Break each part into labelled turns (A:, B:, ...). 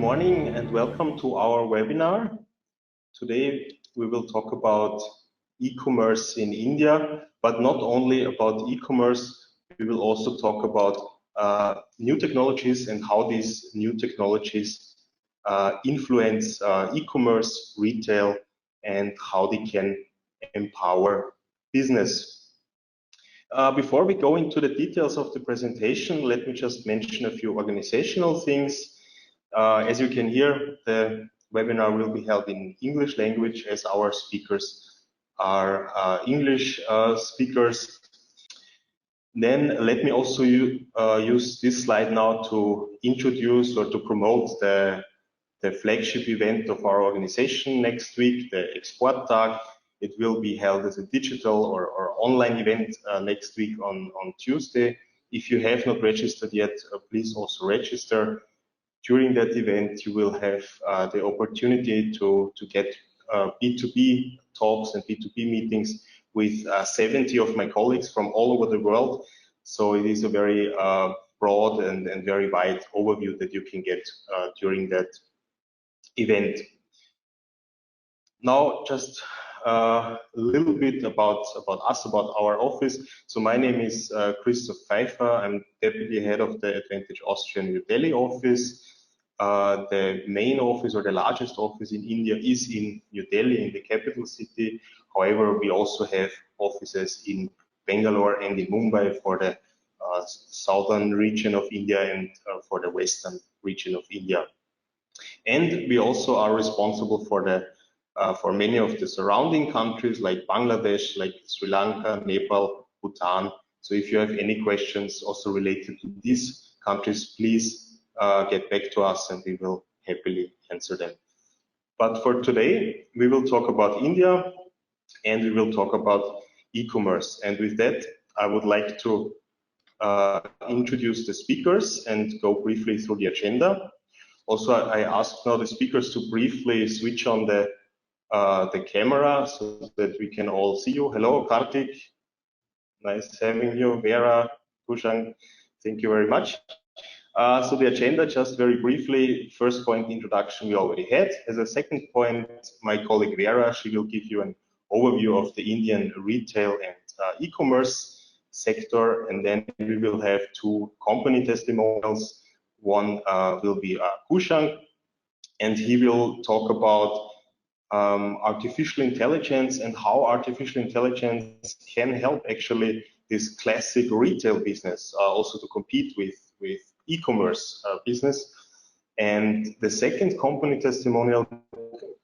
A: morning and welcome to our webinar. Today we will talk about e-commerce in India, but not only about e-commerce, we will also talk about new technologies and how these new technologies influence e-commerce, retail, and how they can empower business. Before we go into the details of the presentation, let me just mention a few organizational things. As you can hear, the webinar will be held in English language as our speakers are English speakers. Then let me also use this slide now to introduce or to promote the flagship event of our organization next week, the Exporttag. It will be held as a digital or online event next week on Tuesday. If you have not registered yet, please also register. During that event, you will have the opportunity to get B2B talks and B2B meetings with 70 of my colleagues from all over the world. So it is a very broad and very wide overview that you can get during that event. Now, just a little bit about us, about our office. So my name is Christoph Pfeiffer. I'm Deputy Head of the Advantage Austrian New Delhi office. The main office or the largest office in India is in New Delhi, in the capital city. However, we also have offices in Bangalore and in Mumbai for the southern region of India and for the western region of India. And we also are responsible for many of the surrounding countries like Bangladesh, like Sri Lanka, Nepal, Bhutan. So if you have any questions also related to these countries, please get back to us and we will happily answer them. But for today, we will talk about India and we will talk about e-commerce. And with that, I would like to introduce the speakers and go briefly through the agenda. Also, I ask now the speakers to briefly switch on the camera so that we can all see you. Hello, Kartik. Nice having you. Vera, Kushang, thank you very much. So the agenda, just very briefly, first point, introduction we already had. As a second point, my colleague Vera, she will give you an overview of the Indian retail and e-commerce sector, and then we will have two company testimonials. One will be Kushang, and he will talk about artificial intelligence and how artificial intelligence can help actually this classic retail business also to compete with e-commerce business. And the second company testimonial,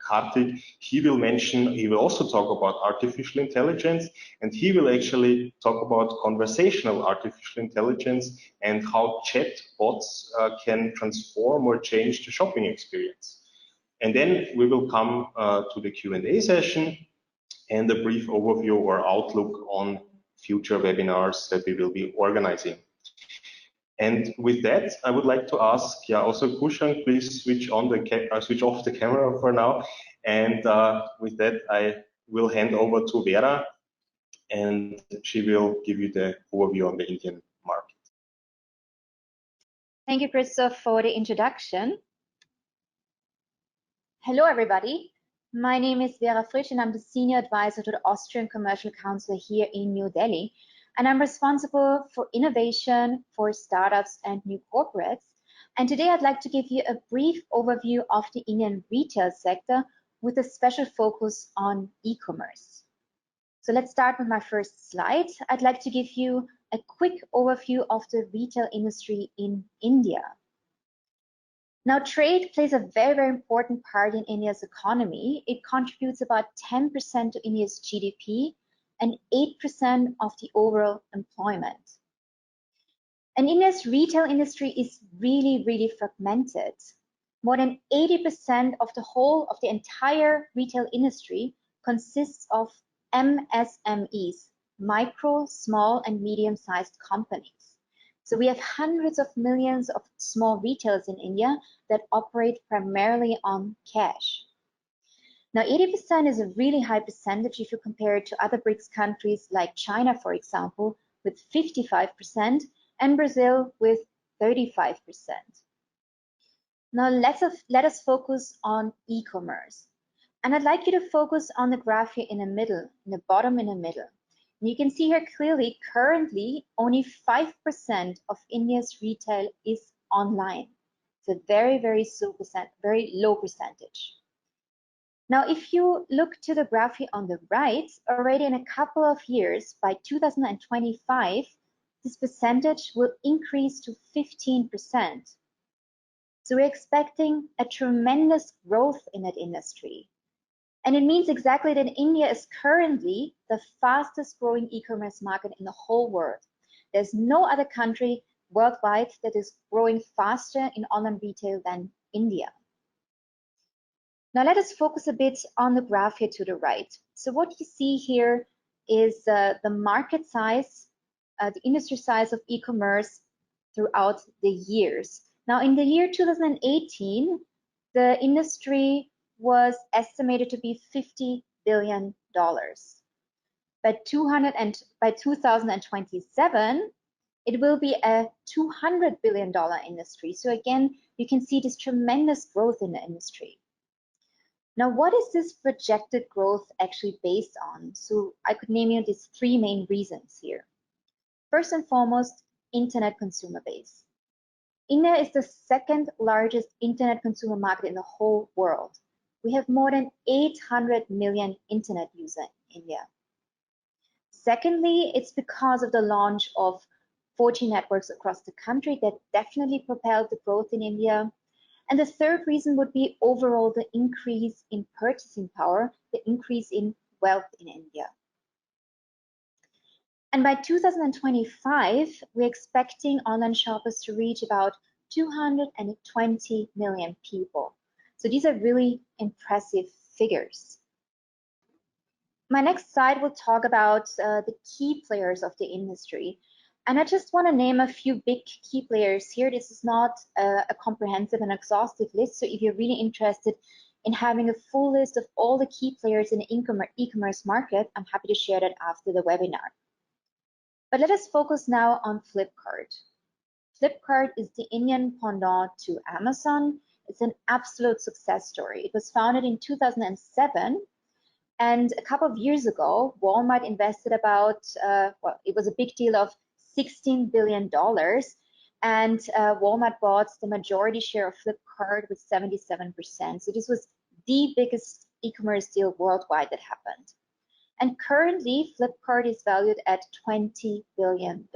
A: Kartik, he will also talk about artificial intelligence, and he will actually talk about conversational artificial intelligence and how chatbots can transform or change the shopping experience. And then we will come to the Q&A session and a brief overview or outlook on future webinars that we will be organizing. And with that, I would like to ask, also Kushang, please switch off the camera for now. And with that, I will hand over to Vera, and she will give you the overview on the Indian market.
B: Thank you, Christoph, for the introduction. Hello, everybody. My name is Vera Frisch, and I'm the Senior Advisor to the Austrian Commercial Council here in New Delhi. And I'm responsible for innovation, for startups and new corporates. And today I'd like to give you a brief overview of the Indian retail sector with a special focus on e-commerce. So let's start with my first slide. I'd like to give you a quick overview of the retail industry in India. Now, trade plays a very, very important part in India's economy. It contributes about 10% to India's GDP and 8% of the overall employment. And India's retail industry is really, really fragmented. More than 80% of the entire retail industry consists of MSMEs, micro, small, and medium-sized companies. So we have hundreds of millions of small retailers in India that operate primarily on cash. Now, 80% is a really high percentage if you compare it to other BRICS countries like China, for example, with 55%, and Brazil with 35%. Now let us focus on e-commerce. And I'd like you to focus on the graph here in the middle, in the bottom in the middle. And you can see here clearly, currently, only 5% of India's retail is online. It's a very, very low percentage. Now, if you look to the graph here on the right, already in a couple of years, by 2025, this percentage will increase to 15%. So we're expecting a tremendous growth in that industry. And it means exactly that India is currently the fastest growing e-commerce market in the whole world. There's no other country worldwide that is growing faster in online retail than India. Now let us focus a bit on the graph here to the right. So what you see here is the market size, the industry size of e-commerce throughout the years. Now in the year 2018, the industry was estimated to be $50 billion. By 2027, it will be a $200 billion industry. So again, you can see this tremendous growth in the industry. Now, what is this projected growth actually based on? So I could name you these three main reasons here. First and foremost, internet consumer base. India is the second largest internet consumer market in the whole world. We have more than 800 million internet users in India. Secondly, it's because of the launch of 4G networks across the country that definitely propelled the growth in India. And the third reason would be overall the increase in purchasing power, the increase in wealth in India. And by 2025, we're expecting online shoppers to reach about 220 million people. So these are really impressive figures. My next slide will talk about the key players of the industry. And I just want to name a few big key players here. This is not a comprehensive and exhaustive list. So if you're really interested in having a full list of all the key players in the e-commerce market, I'm happy to share that after the webinar. But let us focus now on Flipkart. Flipkart is the Indian pendant to Amazon. It's an absolute success story. It was founded in 2007. And a couple of years ago, Walmart invested about, well, it was a big deal of $16 billion. And Walmart bought the majority share of Flipkart with 77%. So this was the biggest e-commerce deal worldwide that happened. And currently, Flipkart is valued at $20 billion.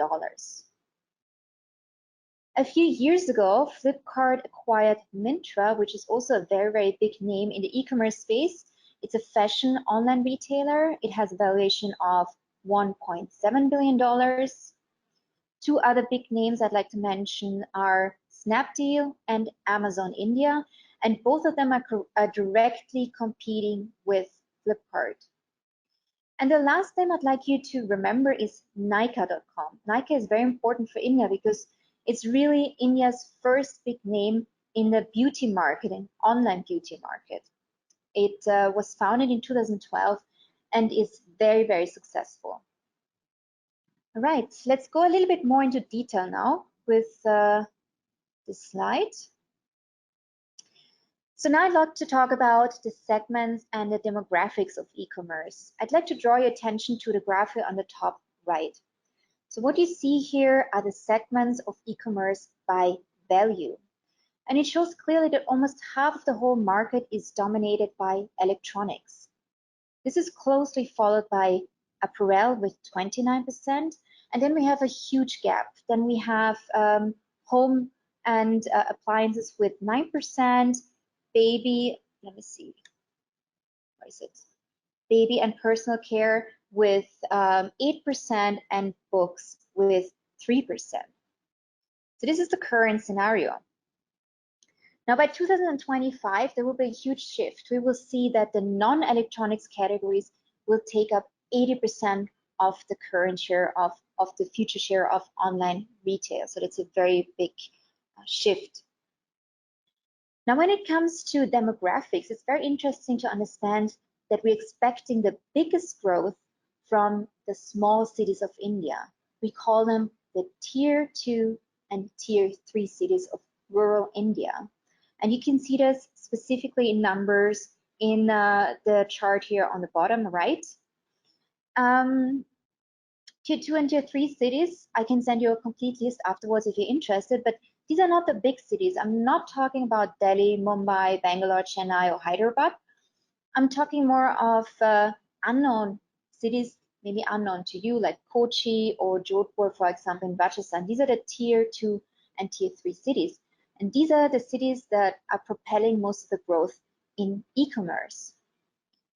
B: A few years ago, Flipkart acquired Myntra, which is also a very, very big name in the e-commerce space. It's a fashion online retailer. It has a valuation of $1.7 billion. Two other big names I'd like to mention are Snapdeal and Amazon India, and both of them are directly competing with Flipkart. And the last name I'd like you to remember is Nykaa.com. Nykaa is very important for India because it's really India's first big name in the beauty market, in online beauty market. It was founded in 2012 and is very, very successful. All right, let's go a little bit more into detail now with this slide. So now I'd like to talk about the segments and the demographics of e-commerce. I'd like to draw your attention to the graph here on the top right. So what you see here are the segments of e-commerce by value. And it shows clearly that almost half of the whole market is dominated by electronics. This is closely followed by apparel with 29%. And then we have a huge gap. Then we have home and appliances with 9%, baby, let me see, where is it? Baby and personal care with 8% and books with 3%. So this is the current scenario. Now by 2025, there will be a huge shift. We will see that the non-electronics categories will take up 80% of the current share of the future share of online retail. So that's a very big shift. Now, when it comes to demographics, it's very interesting to understand that we're expecting the biggest growth from the small cities of India. We call them the Tier 2 and Tier 3 cities of rural India. And you can see this specifically in numbers in the chart here on the bottom right. Tier 2 and Tier 3 cities, I can send you a complete list afterwards if you're interested, but these are not the big cities. I'm not talking about Delhi, Mumbai, Bangalore, Chennai, or Hyderabad. I'm talking more of unknown cities, maybe unknown to you, like Kochi or Jodhpur, for example, in Rajasthan. These are the Tier 2 and Tier 3 cities. And these are the cities that are propelling most of the growth in e-commerce.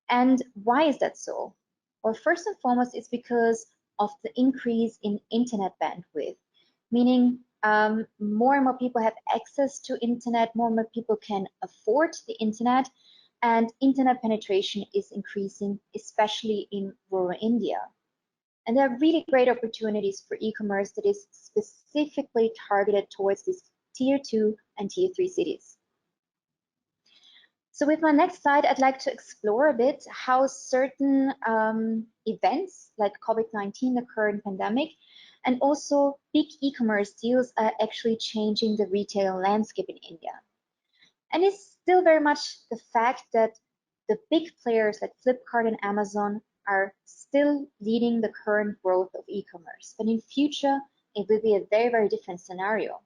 B: And why is that so? Well, first and foremost, it's because of the increase in internet bandwidth, meaning more and more people have access to internet, more and more people can afford the internet, and internet penetration is increasing, especially in rural India. And there are really great opportunities for e-commerce that is specifically targeted towards these Tier 2 and Tier 3 cities. So with my next slide, I'd like to explore a bit how certain events like COVID-19, the current pandemic, and also big e-commerce deals are actually changing the retail landscape in India. And it's still very much the fact that the big players like Flipkart and Amazon are still leading the current growth of e-commerce. But in future, it will be a very, very different scenario.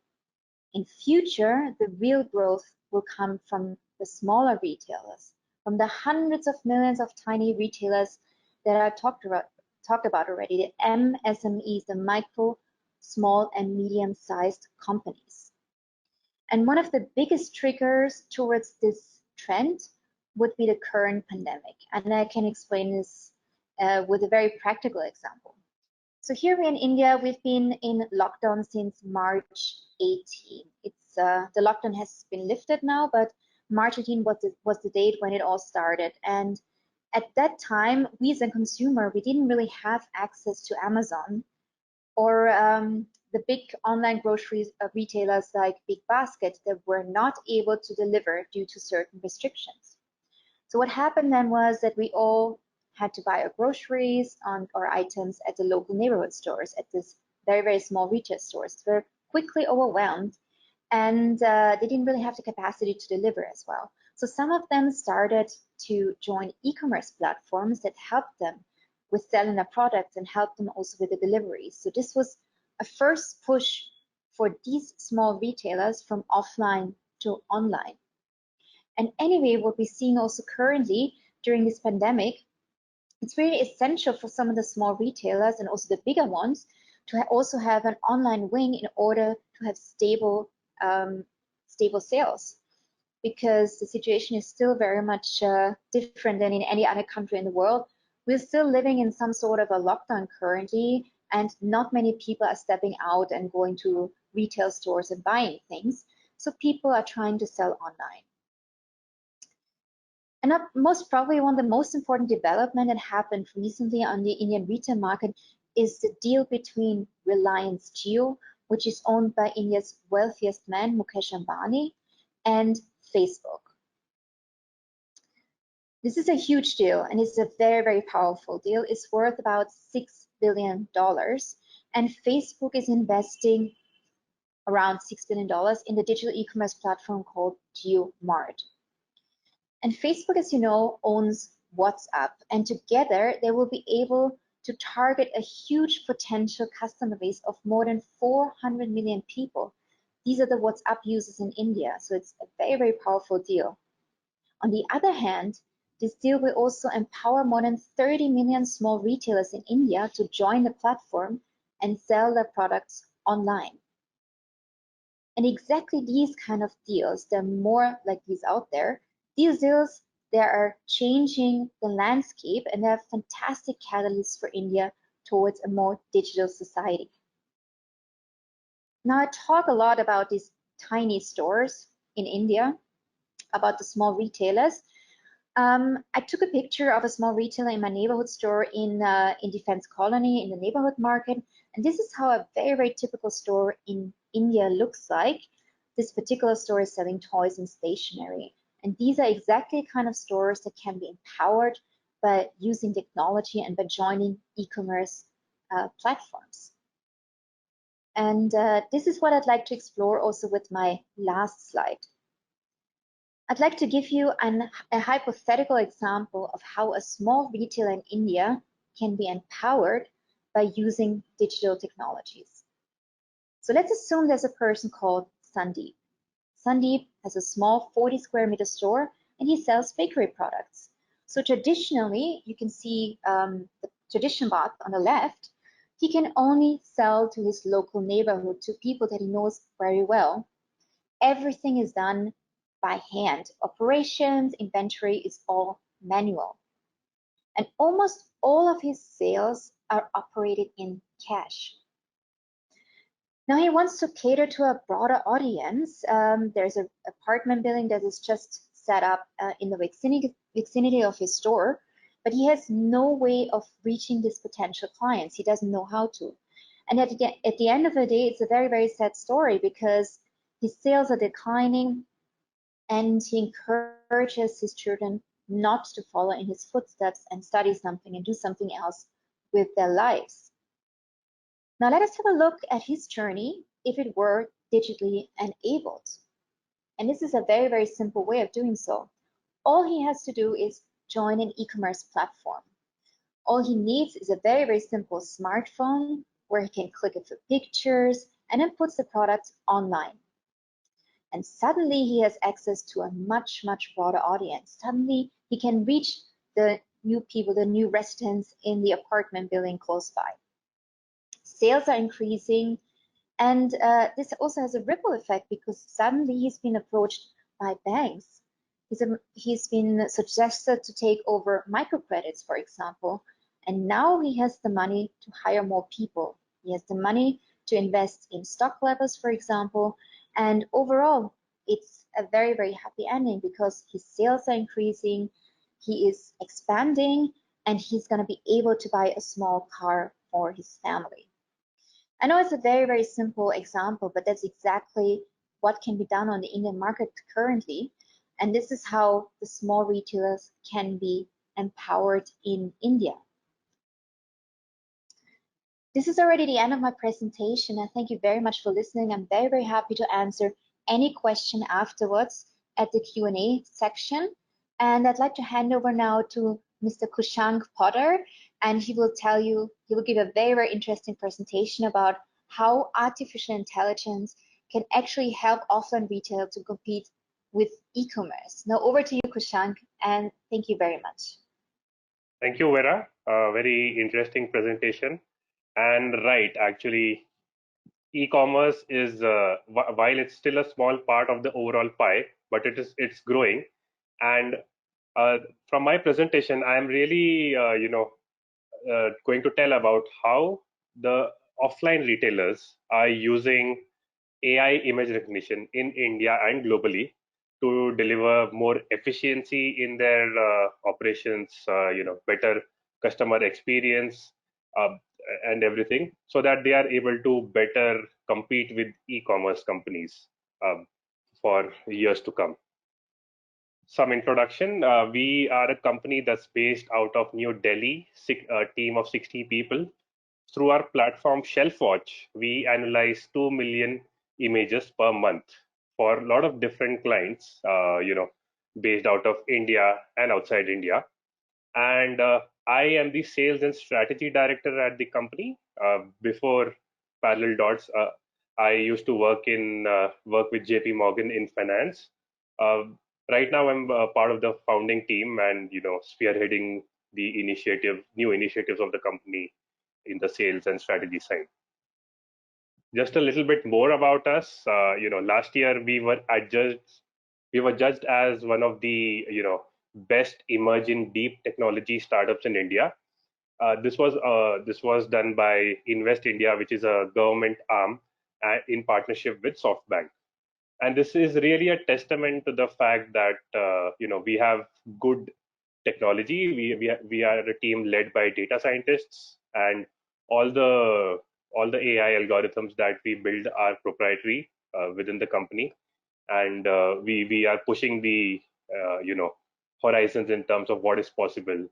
B: In future, the real growth will come from the smaller retailers, from the hundreds of millions of tiny retailers that I talked about already, the MSMEs, the micro, small, and medium-sized companies. And one of the biggest triggers towards this trend would be the current pandemic. And I can explain this with a very practical example. So here in India, we've been in lockdown since March 18. The lockdown has been lifted now, but March 18 was the date when it all started. And at that time, we as a consumer, we didn't really have access to Amazon or the big online grocery retailers like Big Basket that were not able to deliver due to certain restrictions. So what happened then was that we all had to buy our groceries or items at the local neighborhood stores, at this very, very small retail stores. They were quickly overwhelmed, and they didn't really have the capacity to deliver as well. So some of them started to join e-commerce platforms that helped them with selling their products and helped them also with the deliveries. So this was a first push for these small retailers from offline to online. And anyway, what we're seeing also currently during this pandemic, it's really essential for some of the small retailers and also the bigger ones to also have an online wing in order to have stable sales, because the situation is still very much different than in any other country in the world. We're still living in some sort of a lockdown currently, and not many people are stepping out and going to retail stores and buying things. So people are trying to sell online. And most probably one of the most important development that happened recently on the Indian retail market is the deal between Reliance Jio, which is owned by India's wealthiest man, Mukesh Ambani, and Facebook. This is a huge deal, and it's a very, very powerful deal. It's worth about $6 billion, and Facebook is investing around $6 billion in the digital e-commerce platform called JioMart. And Facebook, as you know, owns WhatsApp, and together they will be able to target a huge potential customer base of more than 400 million people. These are the WhatsApp users in India, so it's a very, very powerful deal. On the other hand, this deal will also empower more than 30 million small retailers in India to join the platform and sell their products online. And exactly these kind of deals, there are more like these out there. These deals, they are changing the landscape, and they are fantastic catalysts for India towards a more digital society. Now, I talk a lot about these tiny stores in India, about the small retailers. I took a picture of a small retailer in my neighborhood store in Defense Colony in the neighborhood market. And this is how a very, very typical store in India looks like. This particular store is selling toys and stationery. And these are exactly the kind of stores that can be empowered by using technology and by joining e-commerce platforms. And this is what I'd like to explore also with my last slide. I'd like to give you a hypothetical example of how a small retailer in India can be empowered by using digital technologies. So let's assume there's a person called Sandeep. Sandeep has a small 40 square meter store and he sells bakery products. So traditionally, you can see the tradition path on the left, he can only sell to his local neighborhood, to people that he knows very well. Everything is done by hand. Operations, inventory is all manual. And almost all of his sales are operated in cash. Now he wants to cater to a broader audience. There's an apartment building that is just set up in the vicinity of his store, but he has no way of reaching these potential clients. He doesn't know how to. And at the end of the day, it's a very, very sad story because his sales are declining and he encourages his children not to follow in his footsteps and study something and do something else with their lives. Now let us have a look at his journey if it were digitally enabled. And this is a very, very simple way of doing so. All he has to do is join an e-commerce platform. All he needs is a very, very simple smartphone where he can click a few pictures and then puts the product online. And suddenly he has access to a much, much broader audience. Suddenly he can reach the new people, the new residents in the apartment building close by. Sales are increasing, and this also has a ripple effect because suddenly he's been approached by banks. He's been suggested to take over microcredits, for example, and now he has the money to hire more people. He has the money to invest in stock levels, for example, and overall, it's a very, very happy ending because his sales are increasing, he is expanding, and he's going to be able to buy a small car for his family. I know it's a very, very simple example, but that's exactly what can be done on the Indian market currently. And this is how the small retailers can be empowered in India. This is already the end of my presentation. I thank you very much for listening. I'm very, very happy to answer any question afterwards at the Q&A section. And I'd like to hand over now to Mr. Kushank Potter, and he will give a very, very interesting presentation about how artificial intelligence can actually help offline retail to compete with e-commerce. Now over to you, Kushank, and thank you very much.
C: Thank you, Vera. Very interesting presentation. And right, actually, e-commerce is while it's still a small part of the overall pie, but it's growing. And from my presentation, I am really going to tell about how the offline retailers are using AI image recognition in India and globally to deliver more efficiency in their operations, better customer experience, uh, and everything, so that they are able to better compete with e-commerce companies for years to come. Some introduction. We are a company that's based out of New Delhi, a team of 60 people. Through our platform ShelfWatch, we analyze 2 million images per month for a lot of different clients, based out of India and outside India. And I am the sales and strategy director at the company. Before Parallel Dots, I used to work with JP Morgan in finance. Uh, right now, I'm part of the founding team and spearheading the new initiatives of the company in the sales and strategy side. Just a little bit more about us. Last year we were judged as one of the best emerging deep technology startups in India. This was done by Invest India, which is a government arm in partnership with SoftBank. And this is really a testament to the fact that we have good technology. We are a team led by data scientists, and all the AI algorithms that we build are proprietary within the company, and we are pushing the horizons in terms of what is possible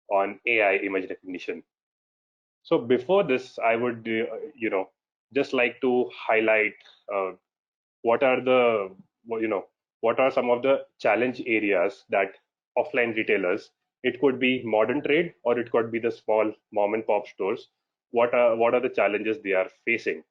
C: on AI image recognition. So before this, I would just like to highlight what are the what are some of the challenge areas that offline retailers, it could be modern trade or it could be the small mom and pop stores, what are the challenges they are facing.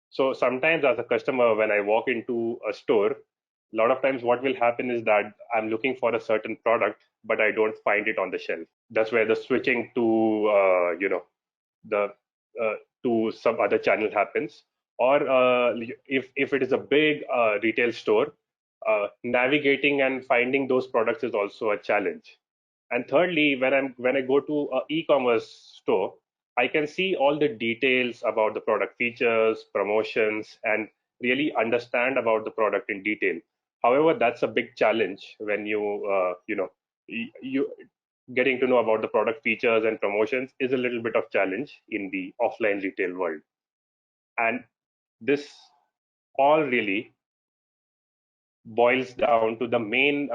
C: So sometimes as a customer, when I walk into a store, a lot of times what will happen is that I'm looking for a certain product, but I don't find it on the shelf. That's where the switching to the to some other channel happens. Or if it is a big retail store, navigating and finding those products is also a challenge. And thirdly, when I go to a e-commerce store, I can see all the details about the product features, promotions, and really understand about the product in detail. However, that's a big challenge when you getting to know about the product features and promotions is a little bit of challenge in the offline retail world. And this all really boils down to the main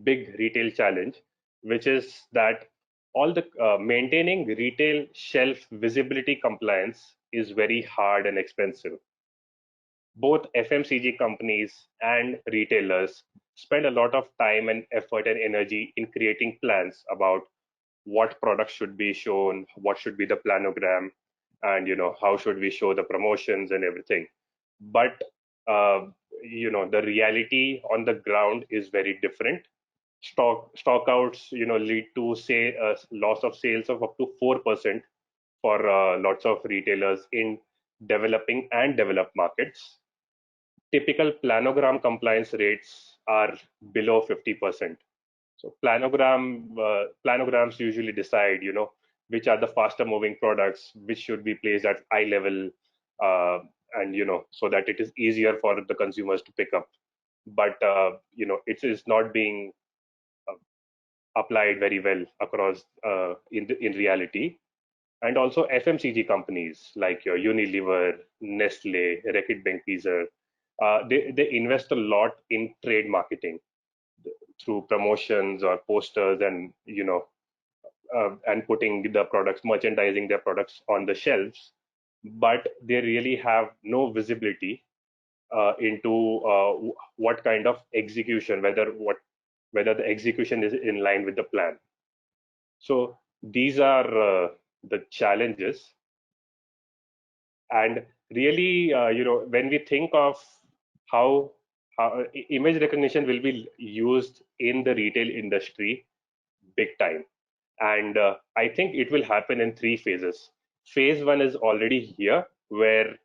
C: big retail challenge, which is that all the maintaining retail shelf visibility compliance is very hard and expensive. Both FMCG companies and retailers spend a lot of time and effort and energy in creating plans about what products should be shown, what should be the planogram, and how should we show the promotions and everything. But uh, the reality on the ground is very different. Stockouts lead to say a loss of sales of up to 4% for lots of retailers in developing and developed markets. Typical planogram compliance rates are below 50%. So planograms usually decide, which are the faster moving products, which should be placed at eye level, and so that it is easier for the consumers to pick up. But it is not being uh, applied very well across in reality. And also FMCG companies like your Unilever, Nestle, Reckitt Benckiser, they invest a lot in trade marketing through promotions or posters and and putting the products, merchandising their products on the shelves, but they really have no visibility into what kind of execution, whether the execution is in line with the plan. So these are the challenges. And really, when we think of how image recognition will be used in the retail industry, big time. And I think it will happen in three phases. Phase one is already here, where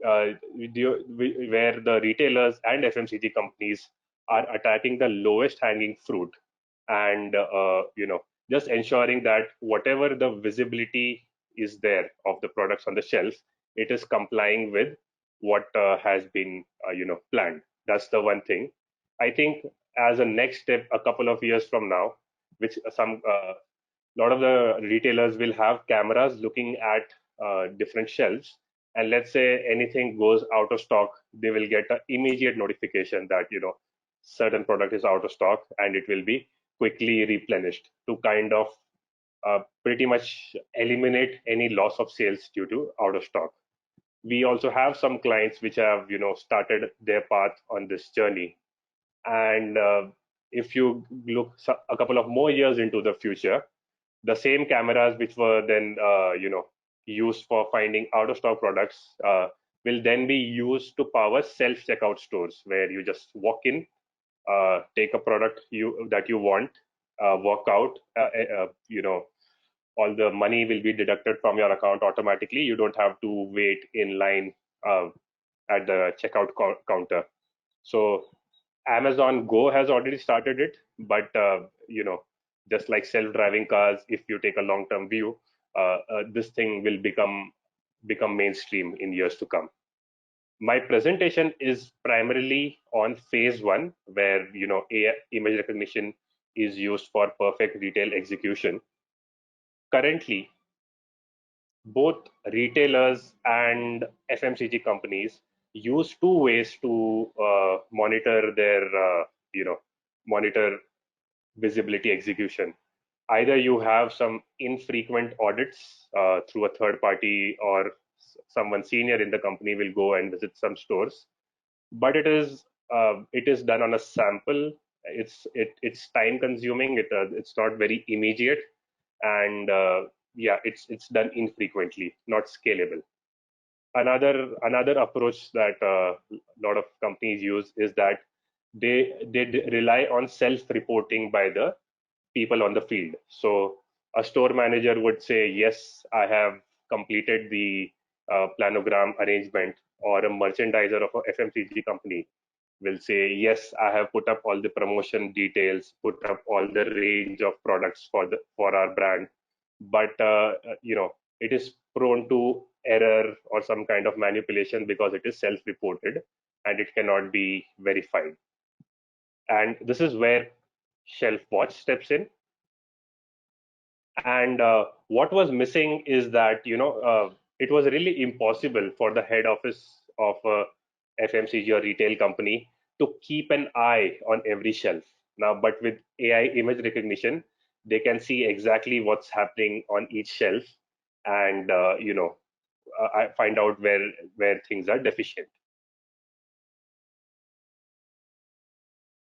C: where the retailers and FMCG companies are attacking the lowest hanging fruit, and just ensuring that whatever the visibility is there of the products on the shelf, it is complying with what has been planned. That's the one thing. I think as a next step, a couple of years from now, which some lot of the retailers will have cameras looking at different shelves, and let's say anything goes out of stock, they will get an immediate notification that certain product is out of stock, and it will be quickly replenished to kind of pretty much eliminate any loss of sales due to out of stock. We also have some clients which have started their path on this journey. And if you look a couple of more years into the future, the same cameras which were then used for finding out of stock products will then be used to power self checkout stores, where you just walk in, take a product that you want, walk out, all the money will be deducted from your account automatically. You don't have to wait in line uh, at the checkout counter. So Amazon Go has already started it, but just like self-driving cars, if you take a long-term view, this thing will become mainstream in years to come. My presentation is primarily on phase one, where AI, image recognition is used for perfect retail execution. Currently, both retailers and FMCG companies use two ways to monitor their monitor visibility execution. Either you have some infrequent audits through a third party, or someone senior in the company will go and visit some stores, but it is it is done on a sample. It's time consuming. It's not very immediate, and yeah, it's done infrequently, not scalable. Another approach that a lot of companies use is that they rely on self-reporting by the people on the field. So a store manager would say, yes, I have completed the planogram arrangement, or a merchandiser of a FMCG company will say, yes, I have put up all the promotion details, put up all the range of products for our brand. But it is prone to error or some kind of manipulation because it is self-reported and it cannot be verified. And this is where Shelf Watch steps in. And what was missing is that it was really impossible for the head office of a FMCG or retail company to keep an eye on every shelf. Now, but with AI image recognition, they can see exactly what's happening on each shelf, and I find out where things are deficient.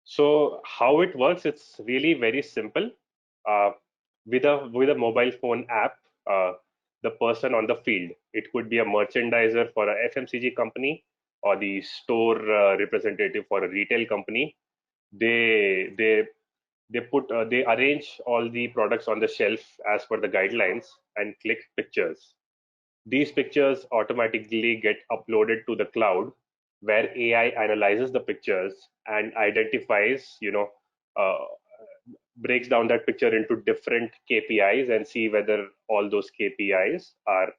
C: So how it works, it's really very simple. Uh, with a mobile phone app, uh, the person on the field, it could be a merchandiser for a FMCG company or the store representative for a retail company. They they they arrange all the products on the shelf as per the guidelines and click pictures. These pictures automatically get uploaded to the cloud, where AI analyzes the pictures and identifies, uh, breaks down that picture into different KPIs and see whether all those KPIs are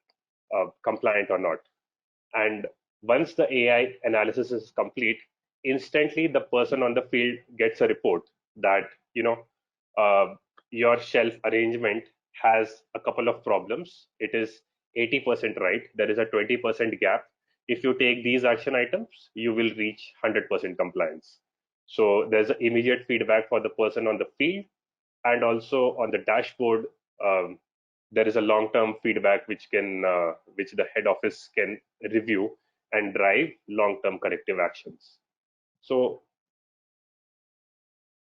C: compliant or not. And once the AI analysis is complete, instantly the person on the field gets a report that uh, your shelf arrangement has a couple of problems. It is 80% right. There is a 20% gap. If you take these action items, you will reach 100% compliance. So there's an immediate feedback for the person on the field, and also on the dashboard. There is a long-term feedback which the head office can review and drive long-term corrective actions. So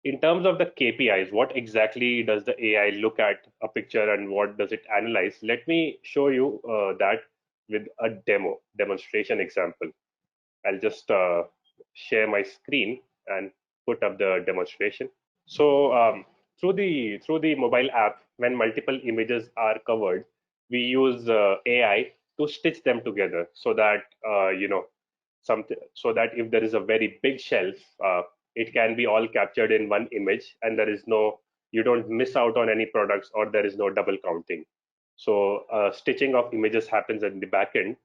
C: in terms of the KPIs, what exactly does the AI look at a picture and what does it analyze? Let me show you that with a demonstration example. I'll just share my screen and put up the demonstration. So through the mobile app, when multiple images are covered, we use AI to stitch them together so that something so that if there is a very big shelf, it can be all captured in one image, and you don't miss out on any products, or there is no double counting. So stitching of images happens at the back end,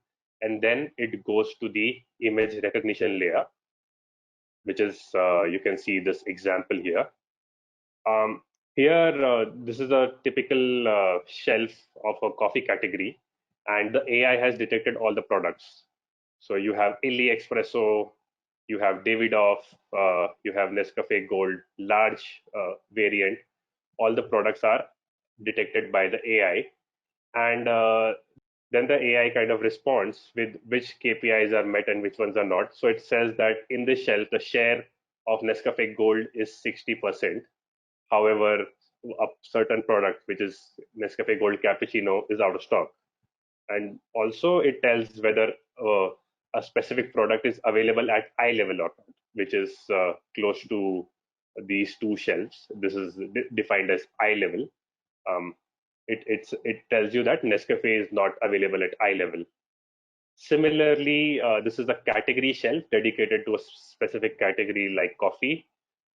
C: and then it goes to the image recognition layer, which is you can see this example here. Um, Here, this is a typical shelf of a coffee category, and the AI has detected all the products. So you have Illy Espresso, you have Davidoff, you have Nescafe Gold, large variant. All the products are detected by the AI, and then the AI kind of responds with which KPIs are met and which ones are not. So it says that in this shelf, the share of Nescafe Gold is 60%. However, a certain product, which is Nescafe Gold Cappuccino, is out of stock. And also, it tells whether a specific product is available at eye level or not, which is close to these two shelves. This is defined as eye level. Um, it tells you that Nescafe is not available at eye level. Similarly, this is a category shelf dedicated to a specific category like coffee,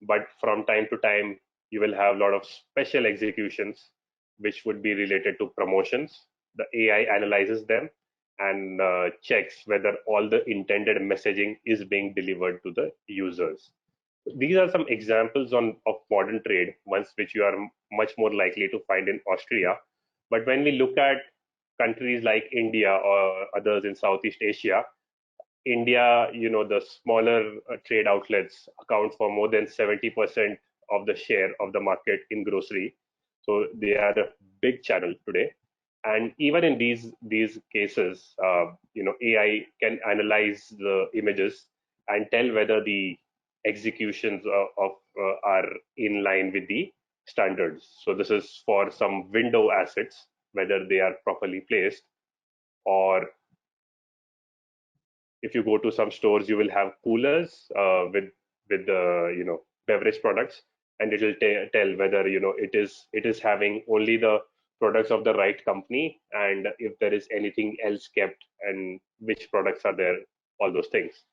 C: but from time to time, you will have a lot of special executions which would be related to promotions. The AI analyzes them and checks whether all the intended messaging is being delivered to the users. These are some examples of modern trade, ones which you are much more likely to find in Austria. But when we look at countries like India or others in Southeast Asia, India, the smaller trade outlets account for more than 70% of the share of the market in grocery. So they are a big channel today. And even in these cases, AI can analyze the images and tell whether the executions are in line with the standards. So this is for some window assets, whether they are properly placed, or if you go to some stores, you will have coolers with the beverage products, and it will tell whether it is having only the products of the right company, and if there is anything else kept, and which products are there, all those things.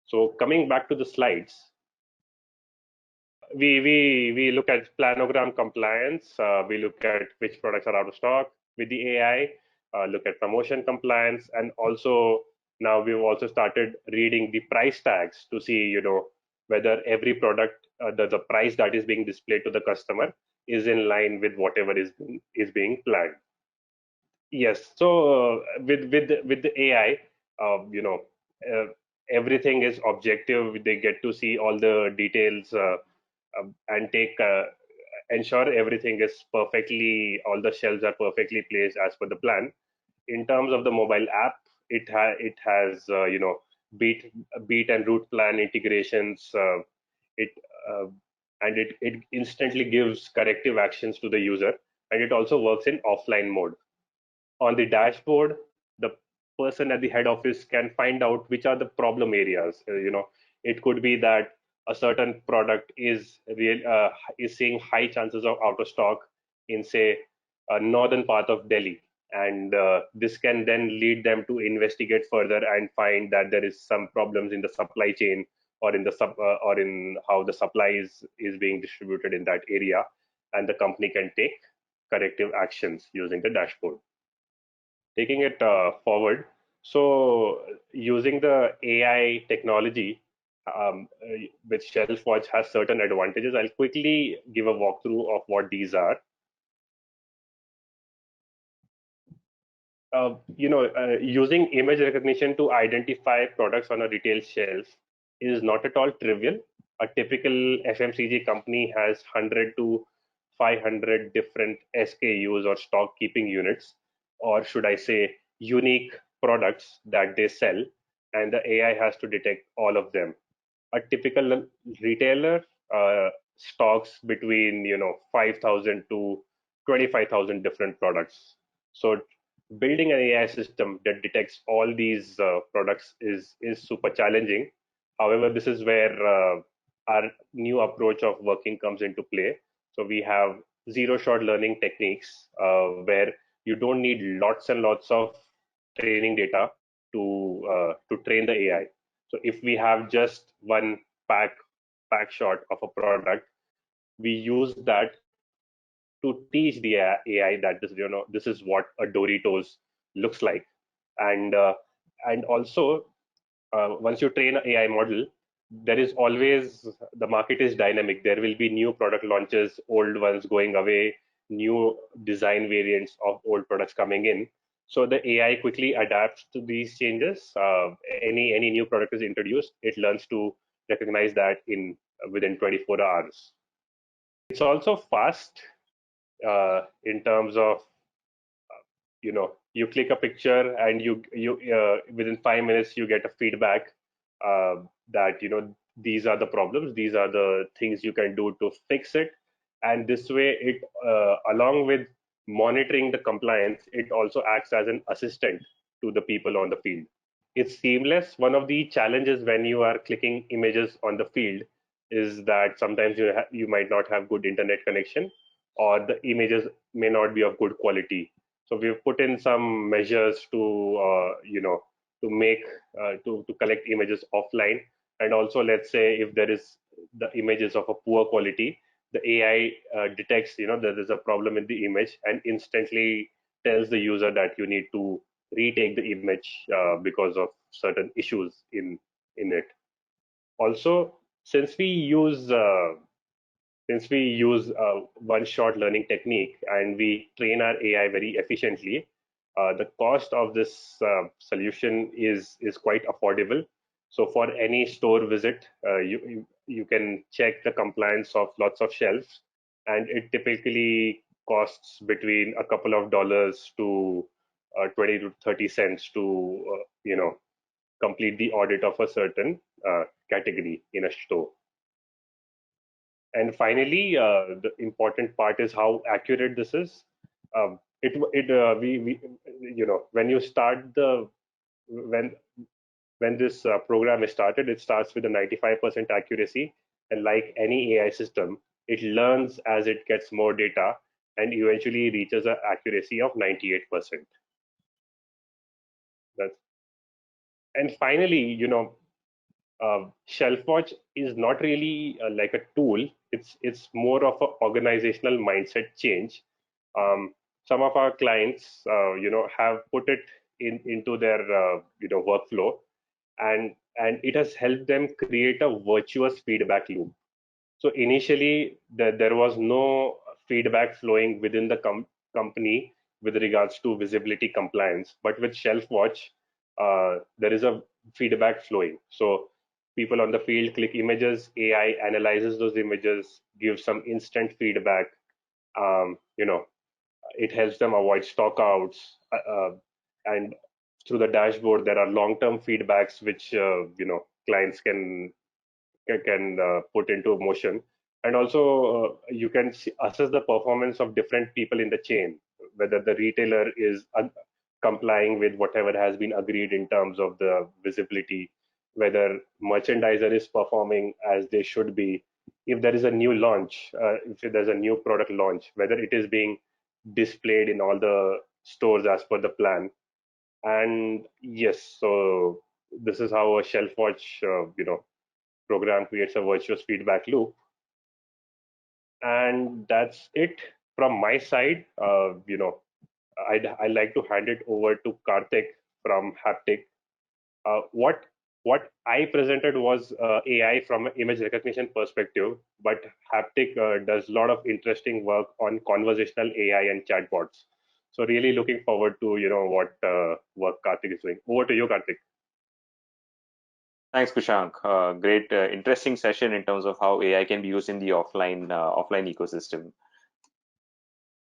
C: So coming back to the slides, we look at planogram compliance. We look at which products are out of stock with the AI. Look at promotion compliance, and also now we've also started reading the price tags to see whether every product, the price that is being displayed to the customer is in line with whatever is being planned. Yes. So with the AI, uh, everything is objective. They get to see all the details, and take ensure everything is perfectly, all the shelves are perfectly placed as per the plan. In terms of the mobile app, it has beat and route plan integrations. It uh, and it instantly gives corrective actions to the user, and it also works in offline mode. On the dashboard, the person at the head office can find out which are the problem areas. It could be that a certain product is seeing high chances of out of stock in, say, a northern part of Delhi, and this can then lead them to investigate further and find that there is some problems in the supply chain, or in or in how the supplies is being distributed in that area, and the company can take corrective actions using the dashboard. Taking it forward, so using the AI technology with Shelf Watch has certain advantages. I'll quickly give a walkthrough of what these are. Using image recognition to identify products on a retail shelf is not at all trivial. A typical FMCG company has 100 to 500 different SKUs, or stock keeping units, or should I say unique products that they sell, and the AI has to detect all of them. A typical retailer stocks between 5,000 to 25,000 different products. So building an AI system that detects all these products is super challenging. However, this is where our new approach of working comes into play. So we have zero shot learning techniques, where you don't need lots and lots of training data to train the AI. So if we have just one pack shot of a product, we use that to teach the AI that this is what a Doritos looks like, and also once you train an AI model, there is always, the market is dynamic. There will be new product launches, old ones going away, new design variants of old products coming in. So the AI quickly adapts to these changes. Any new product is introduced, it learns to recognize that in within 24 hours. It's also fast in terms of you click a picture, and you within 5 minutes you get a feedback that these are the problems, these are the things you can do to fix it. And this way, it along with monitoring the compliance, it also acts as an assistant to the people on the field. It's seamless. One of the challenges when you are clicking images on the field is that sometimes you might not have good internet connection, or the images may not be of good quality. So we've put in some measures to make to collect images offline. And also, let's say if there is the images of a poor quality, the AI detects that there's a problem in the image, and instantly tells the user that you need to retake the image because of certain issues in it. Also, since we use one shot learning technique, and we train our AI very efficiently, the cost of this solution is quite affordable. So for any store visit, you can check the compliance of lots of shelves, and it typically costs between a couple of dollars to 20 to 30 cents to complete the audit of a certain category in a store. And finally, the important part is how accurate this is. We when you start the when this program is started, it starts with a 95% accuracy, and like any AI system, it learns as it gets more data and eventually reaches an accuracy of 98%. That's, and finally, ShelfWatch is not really like a tool. It's more of an organizational mindset change. Some of our clients, have put it into their workflow, and it has helped them create a virtuous feedback loop. So initially, there was no feedback flowing within the company with regards to visibility compliance. But with ShelfWatch, there is a feedback flowing. So people on the field click images, AI analyzes those images, gives some instant feedback. Um, you know, it helps them avoid stockouts, and through the dashboard, there are long-term feedbacks which clients can put into motion. And also, you can assess the performance of different people in the chain, whether the retailer is complying with whatever has been agreed in terms of the visibility, whether merchandiser is performing as they should be, if there is a new launch, if there's a new product launch, whether it is being displayed in all the stores as per the plan. And yes, so this is how a shelf watch program creates a virtuous feedback loop. And that's it from my side. I'd like to hand it over to Karthik from Haptic. What I presented was AI from an image recognition perspective, but Haptic does a lot of interesting work on conversational AI and chatbots. So really looking forward to what work Karthik is doing. Over to you, Karthik.
D: Thanks, Kushank. Great, interesting session in terms of how AI can be used in the offline ecosystem.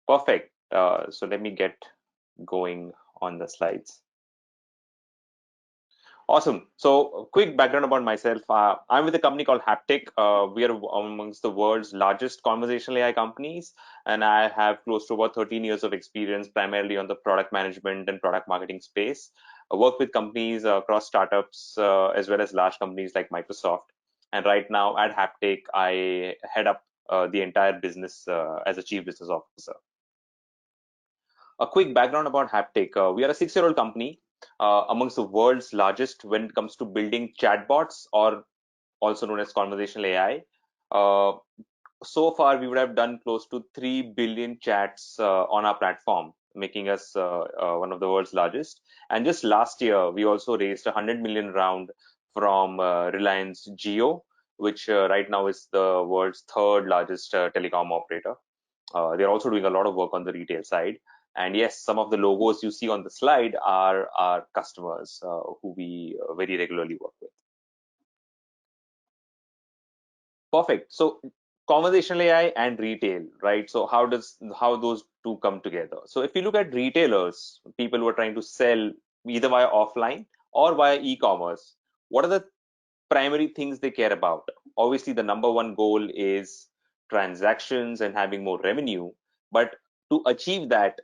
D: Perfect. So let me get going on the slides. Awesome. So, quick background about myself. I'm with a company called Haptic. We are amongst the world's largest conversational AI companies, and I have close to about 13 years of experience, primarily on the product management and product marketing space. I work with companies across startups as well as large companies like Microsoft. And right now at Haptic, I head up the entire business as a chief business officer. A quick background about Haptic. We are a 6-year-old company amongst the world's largest when it comes to building chatbots, or also known as conversational AI. So far, we would have done close to 3 billion chats on our platform, making us one of the world's largest. And just last year, we also raised a 100 million round from Reliance Jio, which right now is the world's third largest telecom operator. They're also doing a lot of work on the retail side. And yes, some of the logos you see on the slide are our customers who we very regularly work with. Perfect. So conversational AI and retail, right? So how those two come together? So if you look at retailers, people who are trying to sell either via offline or via e-commerce, what are the primary things they care about? Obviously, the number one goal is transactions and having more revenue. But to achieve that,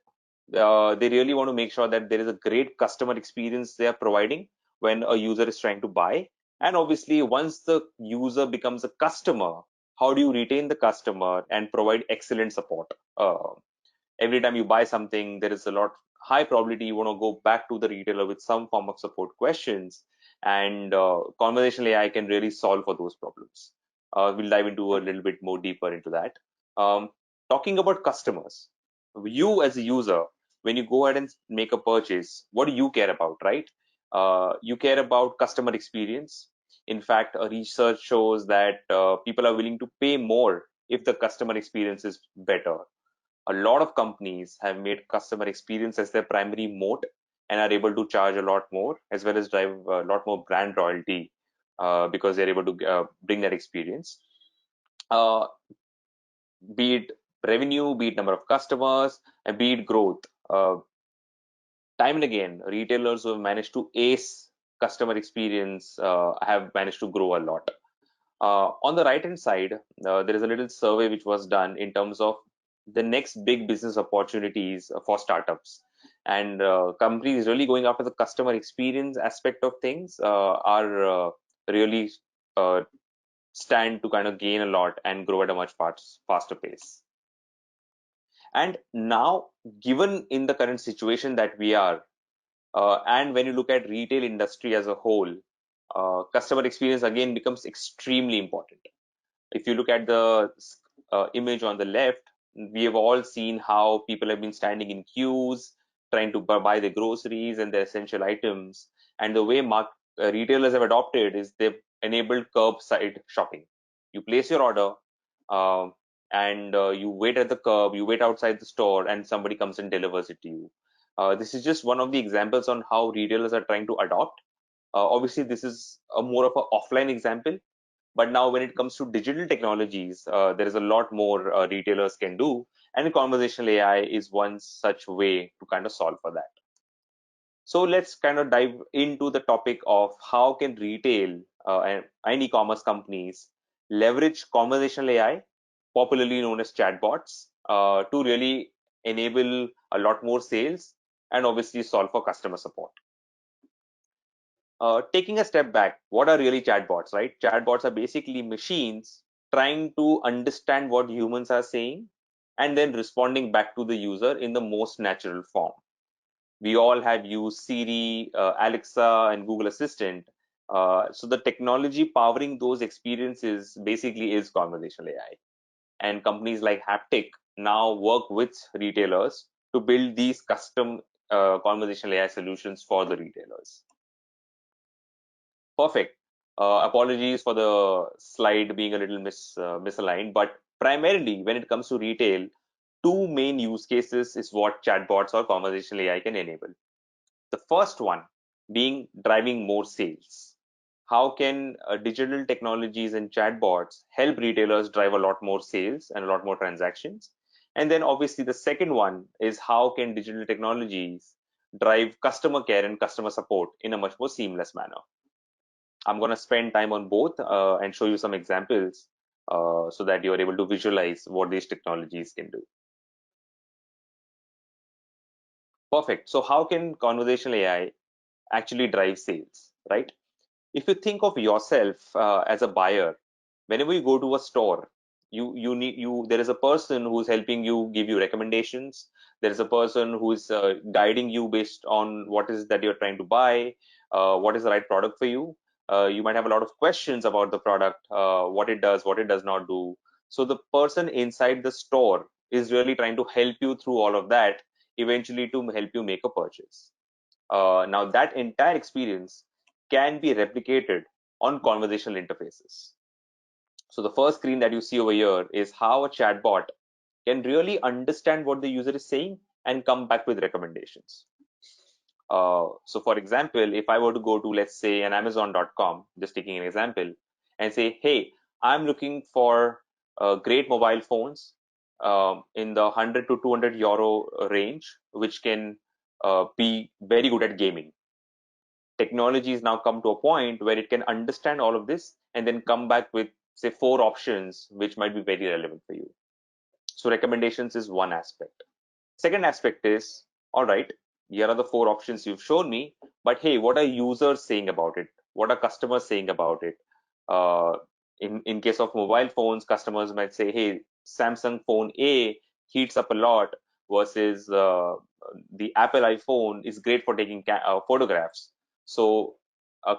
D: they really want to make sure that there is a great customer experience they are providing when a user is trying to buy. And obviously, once the user becomes a customer, how do you retain the customer and provide excellent support? Every time you buy something, there is a lot high probability you want to go back to the retailer with some form of support questions, and conversational AI can really solve for those problems. We'll dive into a little bit more deeper into that. Talking about customers, you as a user, when you go ahead and make a purchase, what do you care about, right? You care about customer experience. In fact, research shows that people are willing to pay more if the customer experience is better. A lot of companies have made customer experience as their primary moat and are able to charge a lot more, as well as drive a lot more brand loyalty because they're able to bring that experience. Be it revenue, be it number of customers, and be it growth. Time and again, retailers who have managed to ace customer experience have managed to grow a lot. On the right hand side, there is a little survey which was done in terms of the next big business opportunities for startups. And companies really going after the customer experience aspect of things are really stand to kind of gain a lot and grow at a much faster pace. And now, given in the current situation that we are, and when you look at retail industry as a whole, customer experience again becomes extremely important. If you look at the image on the left, we have all seen how people have been standing in queues trying to buy their groceries and their essential items. And the way retailers have adopted is they've enabled curbside shopping. You place your order, and you wait at the curb, you wait outside the store, and somebody comes and delivers it to you. This is just one of the examples on how retailers are trying to adopt. Obviously, this is a more of an offline example, but now when it comes to digital technologies, there is a lot more retailers can do, and conversational AI is one such way to kind of solve for that. So let's kind of dive into the topic of how can retail and e-commerce companies leverage conversational AI, popularly known as chatbots, to really enable a lot more sales and obviously solve for customer support. Taking a step back, what are really chatbots, right? Chatbots are basically machines trying to understand what humans are saying and then responding back to the user in the most natural form. We all have used Siri, Alexa, and Google Assistant. So the technology powering those experiences basically is conversational AI. And companies like Haptic now work with retailers to build these custom conversational AI solutions for the retailers. Perfect. Apologies for the slide being a little misaligned, but primarily when it comes to retail, two main use cases is what chatbots or conversational AI can enable. The first one being driving more sales. How can digital technologies and chatbots help retailers drive a lot more sales and a lot more transactions? And then obviously the second one is how can digital technologies drive customer care and customer support in a much more seamless manner? I'm going to spend time on both and show you some examples so that you're able to visualize what these technologies can do. Perfect. So how can conversational AI actually drive sales, right? If you think of yourself as a buyer, whenever you go to a store, there is a person who's helping you, give you recommendations. There is a person who is guiding you based on what is that you're trying to buy, what is the right product for you. You might have a lot of questions about the product, what it does, what it does not do. So the person inside the store is really trying to help you through all of that, eventually to help you make a purchase. Now that entire experience can be replicated on conversational interfaces. So the first screen that you see over here is how a chatbot can really understand what the user is saying and come back with recommendations. So for example, if I were to go to, let's say, an Amazon.com, just taking an example, and say, hey, I'm looking for great mobile phones in the 100 to 200 euro range, which can be very good at gaming. Technology has now come to a point where it can understand all of this and then come back with, say, 4 options, which might be very relevant for you. So recommendations is one aspect. Second aspect is, all right, here are the 4 options you've shown me, but hey, what are users saying about it? What are customers saying about it? In case of mobile phones, customers might say, hey, Samsung phone A heats up a lot versus the Apple iPhone is great for taking photographs. So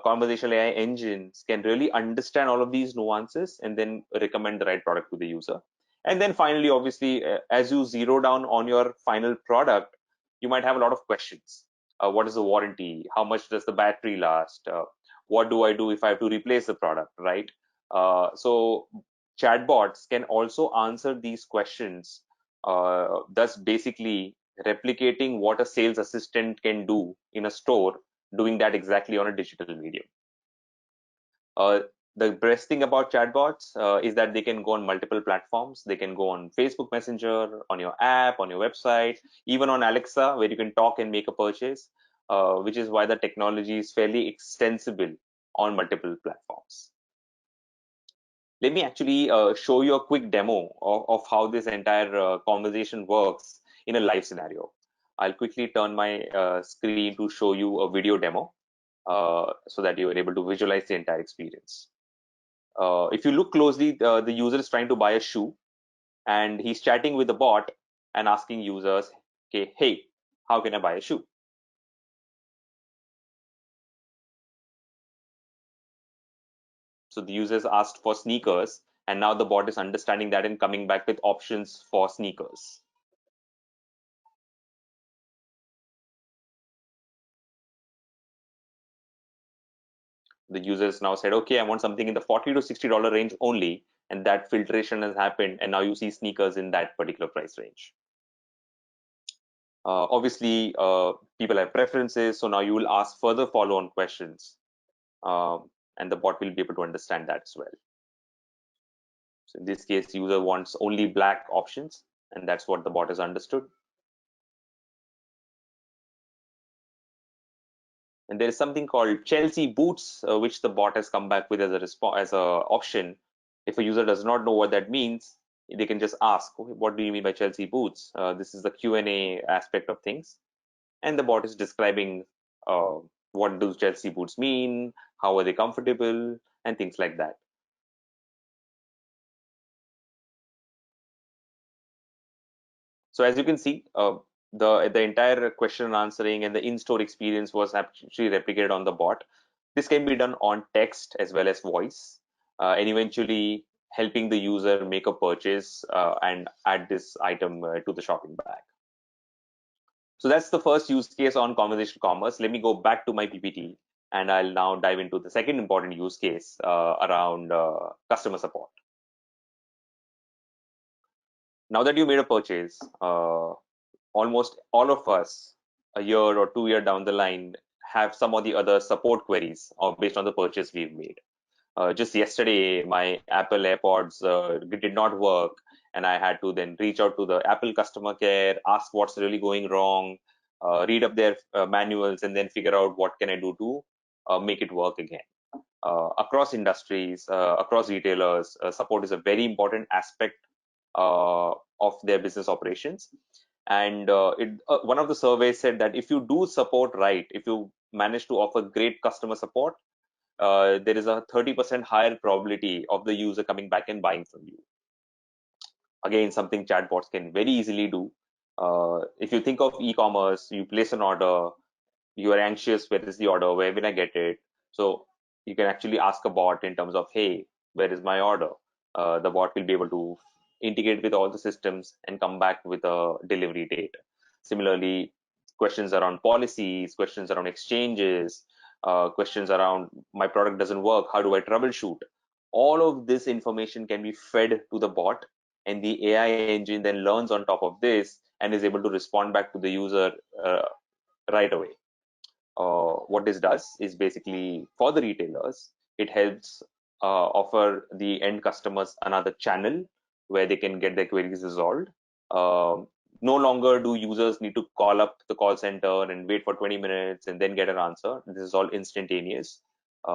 D: conversational AI engines can really understand all of these nuances and then recommend the right product to the user. And then finally, obviously, as you zero down on your final product, you might have a lot of questions. What is the warranty? How much does the battery last? What do I do if I have to replace the product, right? So chatbots can also answer these questions, thus basically replicating what a sales assistant can do in a store, doing that exactly on a digital medium. The best thing about chatbots is that they can go on multiple platforms. They can go on Facebook Messenger, on your app, on your website, even on Alexa, where you can talk and make a purchase, which is why the technology is fairly extensible on multiple platforms. Let me actually show you a quick demo of how this entire conversation works in a live scenario. I'll quickly turn my screen to show you a video demo so that you are able to visualize the entire experience. If you look closely, the user is trying to buy a shoe, and he's chatting with the bot and asking users, okay, hey, how can I buy a shoe? So the users asked for sneakers, and now the bot is understanding that and coming back with options for sneakers. The users now said, okay, I want something in the $40 to $60 range only, and that filtration has happened, and now you see sneakers in that particular price range. Obviously, people have preferences, so now you will ask further follow-on questions, and the bot will be able to understand that as well. So in this case, user wants only black options, and that's what the bot has understood. And there is something called Chelsea boots, which the bot has come back with as a response, as a option. If a user does not know what that means, they can just ask, okay, what do you mean by Chelsea boots? This is the Q&A aspect of things, and the bot is describing what do Chelsea boots mean, how are they comfortable, and things like that. So as you can see, the entire question and answering and the in-store experience was actually replicated on the bot. This can be done on text as well as voice, and eventually helping the user make a purchase and add this item to the shopping bag. So that's the first use case on conversational commerce. Let me go back to my PPT, and I'll now dive into the second important use case around customer support. Now that you made a purchase, almost all of us, a year or 2 year down the line, have some of the other support queries based on the purchase we've made. Just yesterday, my Apple AirPods did not work, and I had to then reach out to the Apple customer care, ask what's really going wrong, read up their manuals, and then figure out what can I do to make it work again. Across industries, across retailers, support is a very important aspect of their business operations. And one of the surveys said that if you do support right, if you manage to offer great customer support, there is a 30% higher probability of the user coming back and buying from you. Again, something chatbots can very easily do. If you think of e-commerce, you place an order, you are anxious, where is the order, where will I get it? So you can actually ask a bot in terms of, hey, where is my order? The bot will be able to integrate with all the systems and come back with a delivery date. Similarly, questions around policies, questions around exchanges, questions around my product doesn't work, how do I troubleshoot? All of this information can be fed to the bot, and the AI engine then learns on top of this and is able to respond back to the user right away. What this does is basically for the retailers, it helps offer the end customers another channel where they can get their queries resolved. No longer do users need to call up the call center and wait for 20 minutes and then get an answer. This is all instantaneous.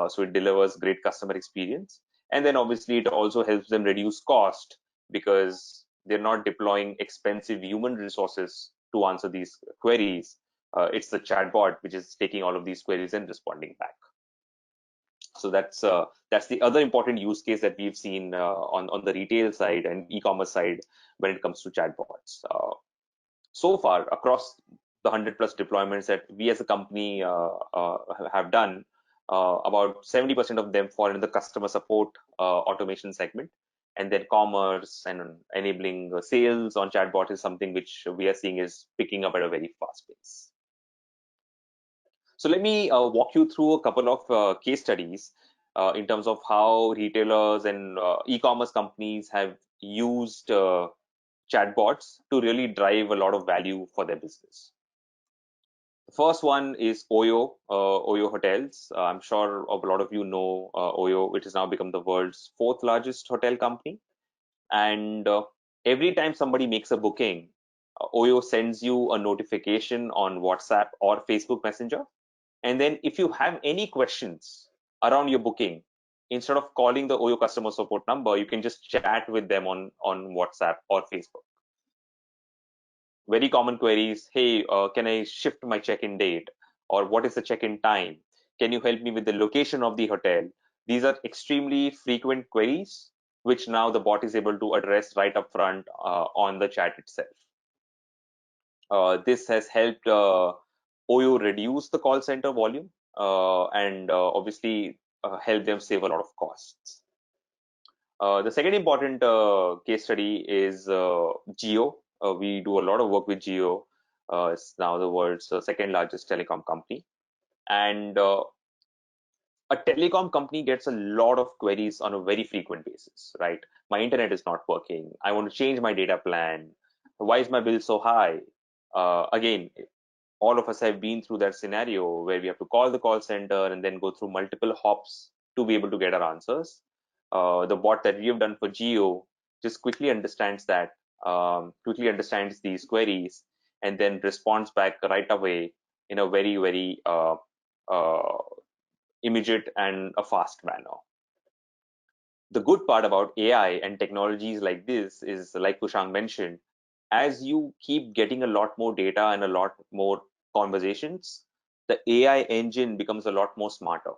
D: So it delivers great customer experience. And then obviously it also helps them reduce cost because they're not deploying expensive human resources to answer these queries. It's the chatbot which is taking all of these queries and responding back. So that's the other important use case that we've seen on the retail side and e-commerce side when it comes to chatbots. So far, across the 100+ deployments that we as a company have done, about 70% of them fall in the customer support automation segment. And then commerce and enabling sales on chatbot is something which we are seeing is picking up at a very fast pace. So let me walk you through a couple of case studies in terms of how retailers and e-commerce companies have used chatbots to really drive a lot of value for their business. The first one is Oyo, Oyo Hotels. I'm sure a lot of you know Oyo, which has now become the world's 4th largest hotel company. And every time somebody makes a booking, Oyo sends you a notification on WhatsApp or Facebook Messenger. And then if you have any questions around your booking, instead of calling the OYO customer support number, you can just chat with them on WhatsApp or Facebook. Very common queries: hey, can I shift my check-in date, or what is the check-in time? Can you help me with the location of the hotel? These are extremely frequent queries which now the bot is able to address right up front on the chat itself. This has helped OYO reduce the call center volume and obviously help them save a lot of costs. The second important case study is Geo. We do a lot of work with Geo. It's now the world's second largest telecom company. And a telecom company gets a lot of queries on a very frequent basis, right? My internet is not working. I want to change my data plan. Why is my bill so high? Again, all of us have been through that scenario where we have to call the call center and then go through multiple hops to be able to get our answers. The bot that we have done for Geo just quickly understands that, quickly understands these queries, and then responds back right away in a very, very immediate and a fast manner. The good part about AI and technologies like this is, like Kushang mentioned, as you keep getting a lot more data and a lot more conversations, the AI engine becomes a lot more smarter.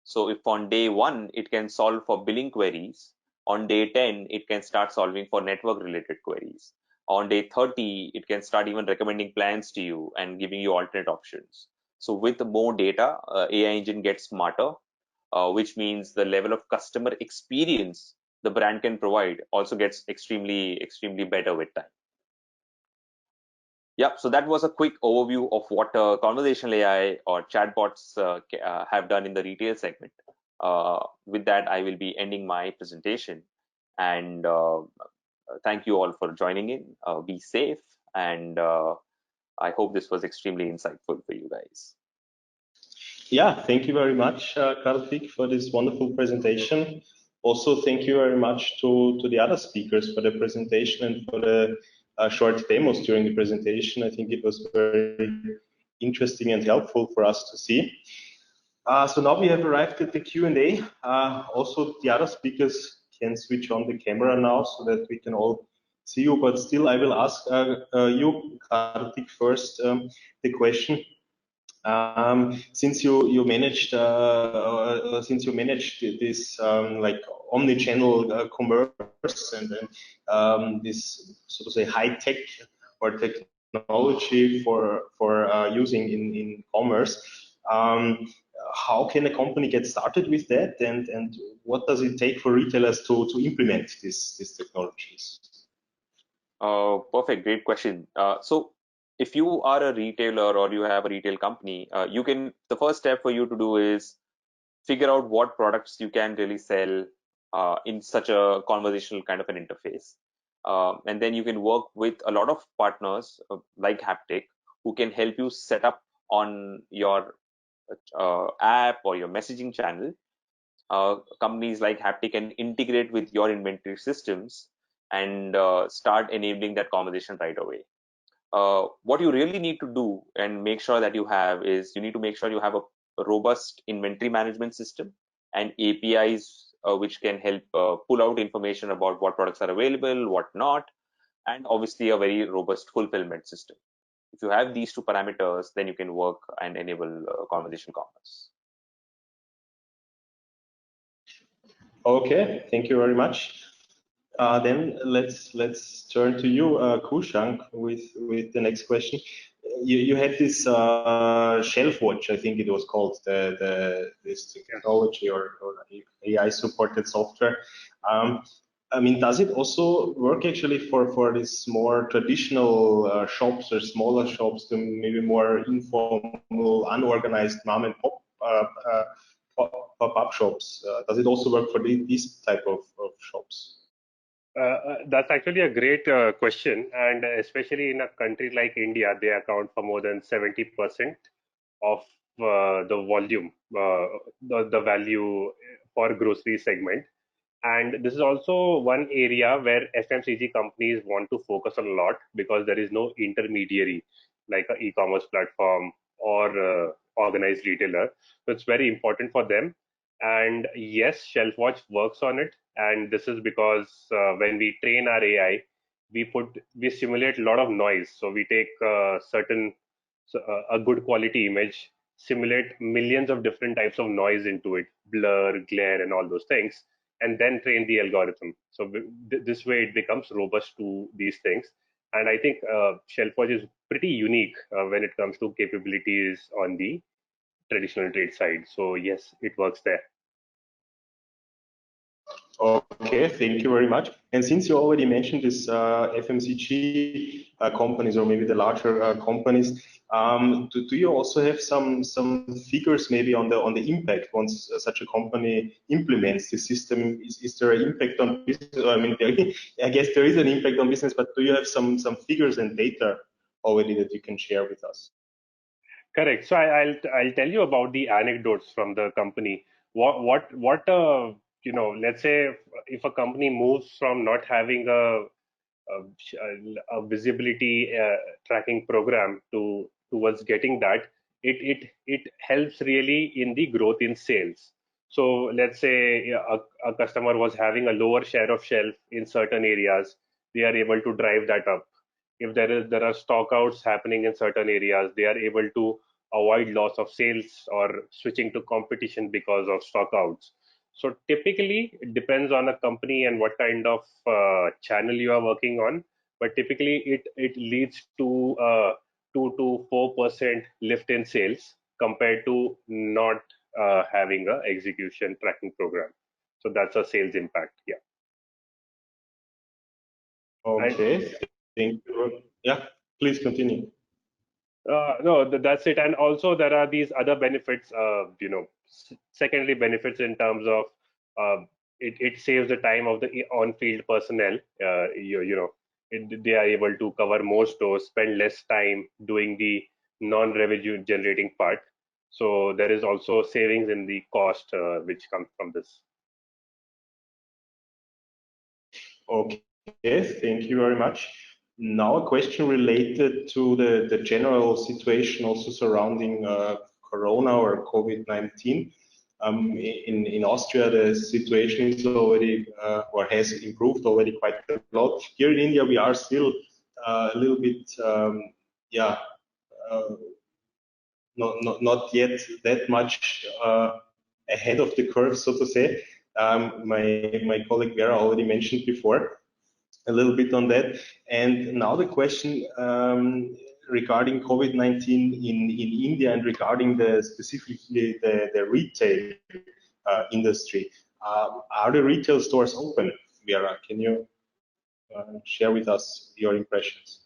D: So if on day 1 it can solve for billing queries, on day 10 it can start solving for network related queries. On day 30 it can start even recommending plans to you and giving you alternate options. So with more data, AI engine gets smarter, which means the level of customer experience the brand can provide also gets extremely better with time. Yeah, so that was a quick overview of what conversational AI or chatbots have done in the retail segment. With that, I will be ending my presentation, and thank you all for joining in. Be safe, and I hope this was extremely insightful for you guys.
A: Yeah, thank you very much, Karthik, for this wonderful presentation. Also, thank you very much to the other speakers for the presentation and for the short demos during the presentation. I think it was very interesting and helpful for us to see. So now we have arrived at the Q&A. Also, the other speakers can switch on the camera now so that we can all see you. But still, I will ask you, Karthik, first the question. Since you managed this like omni-channel commerce and this, so to say, high tech or technology for using in commerce, how can a company get started with that, and what does it take for retailers to implement these technologies?
D: Perfect, great question. So if you are a retailer or you have a retail company, the first step for you to do is figure out what products you can really sell in such a conversational kind of an interface. And then you can work with a lot of partners like Haptic, who can help you set up on your app or your messaging channel. Companies like Haptic can integrate with your inventory systems and start enabling that conversation right away. What you really need to do and make sure that you have is, you need to make sure you have a robust inventory management system and APIs which can help pull out information about what products are available, what not, and obviously a very robust fulfillment system. If you have these two parameters, then you can work and enable conversation commerce.
A: Okay, thank you very much. Then let's turn to you, Kushang, with the next question. You had this shelf watch, I think it was called, this technology or AI supported software. I mean, does it also work actually for these more traditional shops or smaller shops, to maybe more informal, unorganized mom and pop-up shops? Does it also work for these type of shops?
C: That's actually a great question, and especially in a country like India, they account for more than 70% of the volume, the value for grocery segment. And this is also one area where FMCG companies want to focus a lot, because there is no intermediary like an e-commerce platform or organized retailer. So it's very important for them. And yes, ShelfWatch works on it. And this is because when we train our AI, we simulate a lot of noise. So we take a good quality image, simulate millions of different types of noise into it, blur, glare, and all those things, and then train the algorithm. So this way it becomes robust to these things. And I think ShelfWatch is pretty unique when it comes to capabilities on the traditional trade side. So yes, it works there.
A: Okay, thank you very much. And since you already mentioned this FMCG companies, or maybe the larger companies, do you also have some figures maybe on the impact once such a company implements the system? Is there an impact on business? I mean, I guess there is an impact on business, but do you have some figures and data already that you can share with us?
C: Correct. So I'll tell you about the anecdotes from the company. What let's say if a company moves from not having a visibility tracking program towards getting that, it helps really in the growth in sales. So let's say a customer was having a lower share of shelf in certain areas, they are able to drive that up. If there are stockouts happening in certain areas, they are able to avoid loss of sales or switching to competition because of stockouts. So typically, it depends on a company and what kind of channel you are working on. But typically, it leads to 2 to 4% lift in sales compared to not having a execution tracking program. So that's a sales impact. Yeah.
A: Okay, thank you. Yeah, please continue.
C: No, that's it. And also there are these other benefits, secondary benefits in terms of it saves the time of the on-field personnel. They are able to cover more stores, spend less time doing the non-revenue generating part. So there is also savings in the cost which comes from this.
A: Okay, thank you very much. Now a question related to the general situation also surrounding Corona or COVID-19. In Austria, the situation is already or has improved already quite a lot. Here in India, we are still a little bit, yeah, uh, not yet that much ahead of the curve, so to say. My colleague Vera already mentioned before a little bit on that. And now the question regarding COVID-19 in India and regarding specifically the retail industry. Are the retail stores open, Vera? Can you share with us your impressions?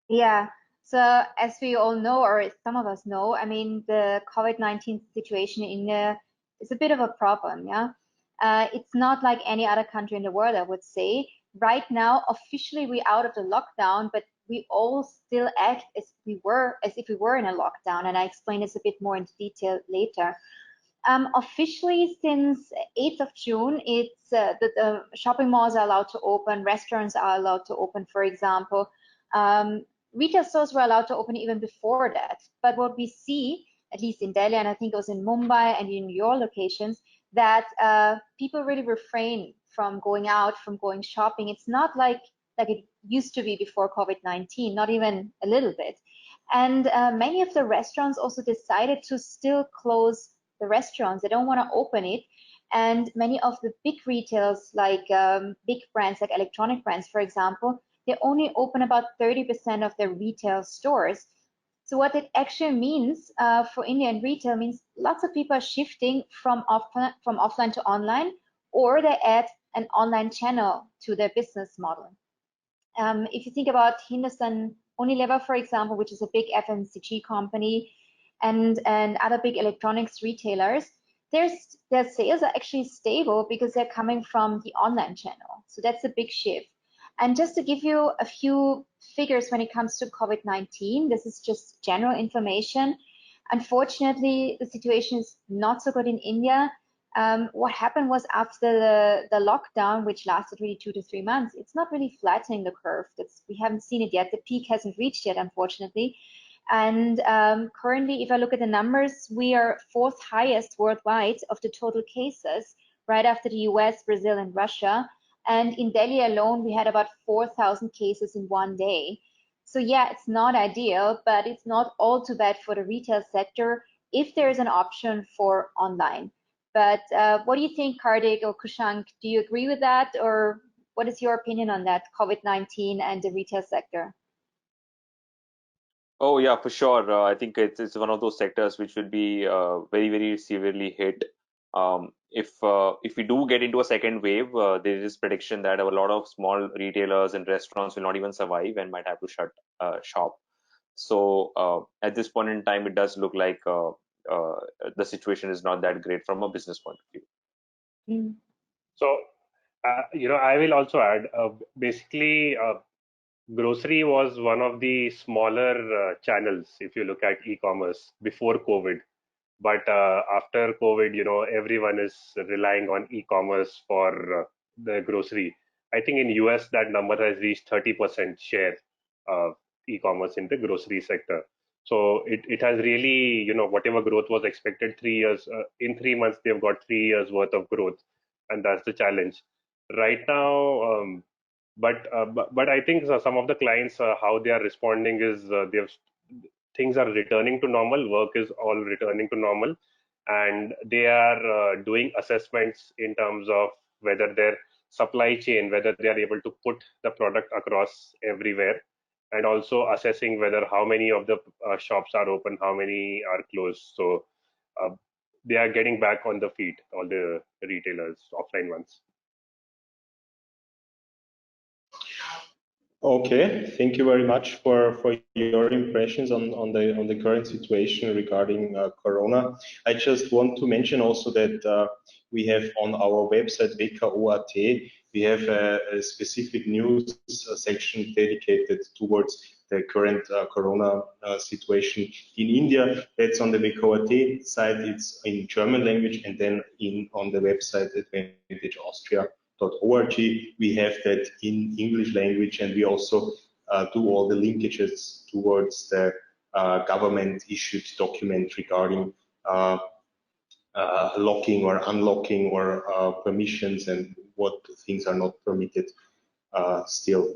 B: Yeah. So as we all know, or some of us know, I mean, the COVID-19 situation in India is a bit of a problem. Yeah. It's not like any other country in the world, I would say. Right now, officially, we're out of the lockdown, but we all still act as if we were in a lockdown. And I explain this a bit more into detail later. Officially, since 8th of June, it's the shopping malls are allowed to open, restaurants are allowed to open, for example. Retail stores were allowed to open even before that. But what we see, at least in Delhi, and I think it was in Mumbai and in your locations, that people really refrain from going out, from going shopping. It's not like it used to be before COVID-19, not even a little bit. And many of the restaurants also decided to still close the restaurants. They don't want to open it. And many of the big retailers, like big brands, like electronic brands, for example, they only open about 30% of their retail stores. So what it actually means for Indian retail means lots of people are shifting from offline to online, or they add an online channel to their business model. If you think about Hindustan Unilever, for example, which is a big FMCG company, and other big electronics retailers, their sales are actually stable because they're coming from the online channel. So that's a big shift. And just to give you a few figures when it comes to COVID-19, this is just general information. Unfortunately, the situation is not so good in India. What happened was after the lockdown, which lasted really 2 to 3 months, it's not really flattening the curve. We haven't seen it yet. The peak hasn't reached yet, unfortunately. And currently, if I look at the numbers, we are fourth highest worldwide of the total cases, right after the US, Brazil, and Russia. And in Delhi alone, we had about 4,000 cases in one day. So yeah, it's not ideal, but it's not all too bad for the retail sector if there's an option for online. But what do you think, Kartik or Kushank? Do you agree with that, or what is your opinion on that, COVID-19 and the retail sector?
D: Oh yeah, for sure. I think it's one of those sectors which will be very, very severely hit. If we do get into a second wave, there is prediction that a lot of small retailers and restaurants will not even survive and might have to shut shop. So at this point in time, it does look like uh, the situation is not that great from a business point of view.
B: Mm.
C: So, I will also add, basically, grocery was one of the smaller channels if you look at e-commerce before COVID. But after COVID, everyone is relying on e-commerce for the grocery. I think in US that number has reached 30% share of e-commerce in the grocery sector. So it has really, whatever growth was expected 3 years, in 3 months, they've got 3 years worth of growth. And that's the challenge. Right now, but I think some of the clients, how they are responding is things are returning to normal. Work is all returning to normal, and they are doing assessments in terms of whether their supply chain, whether they are able to put the product across everywhere, and also assessing whether how many of the shops are open, how many are closed. So uh, they are getting back on the feet, all the retailers, offline ones.
A: Okay, thank you very much for your impressions on the current situation regarding Corona. I just want to mention also that we have on our website WKO.at, we have a specific news section dedicated towards the current Corona situation in India. That's on the WKO.at side. It's in German language, and then on the website Advantage Austria. .org. We have that in English language, and we also do all the linkages towards the government issued document regarding locking or unlocking or permissions and what things are not permitted still.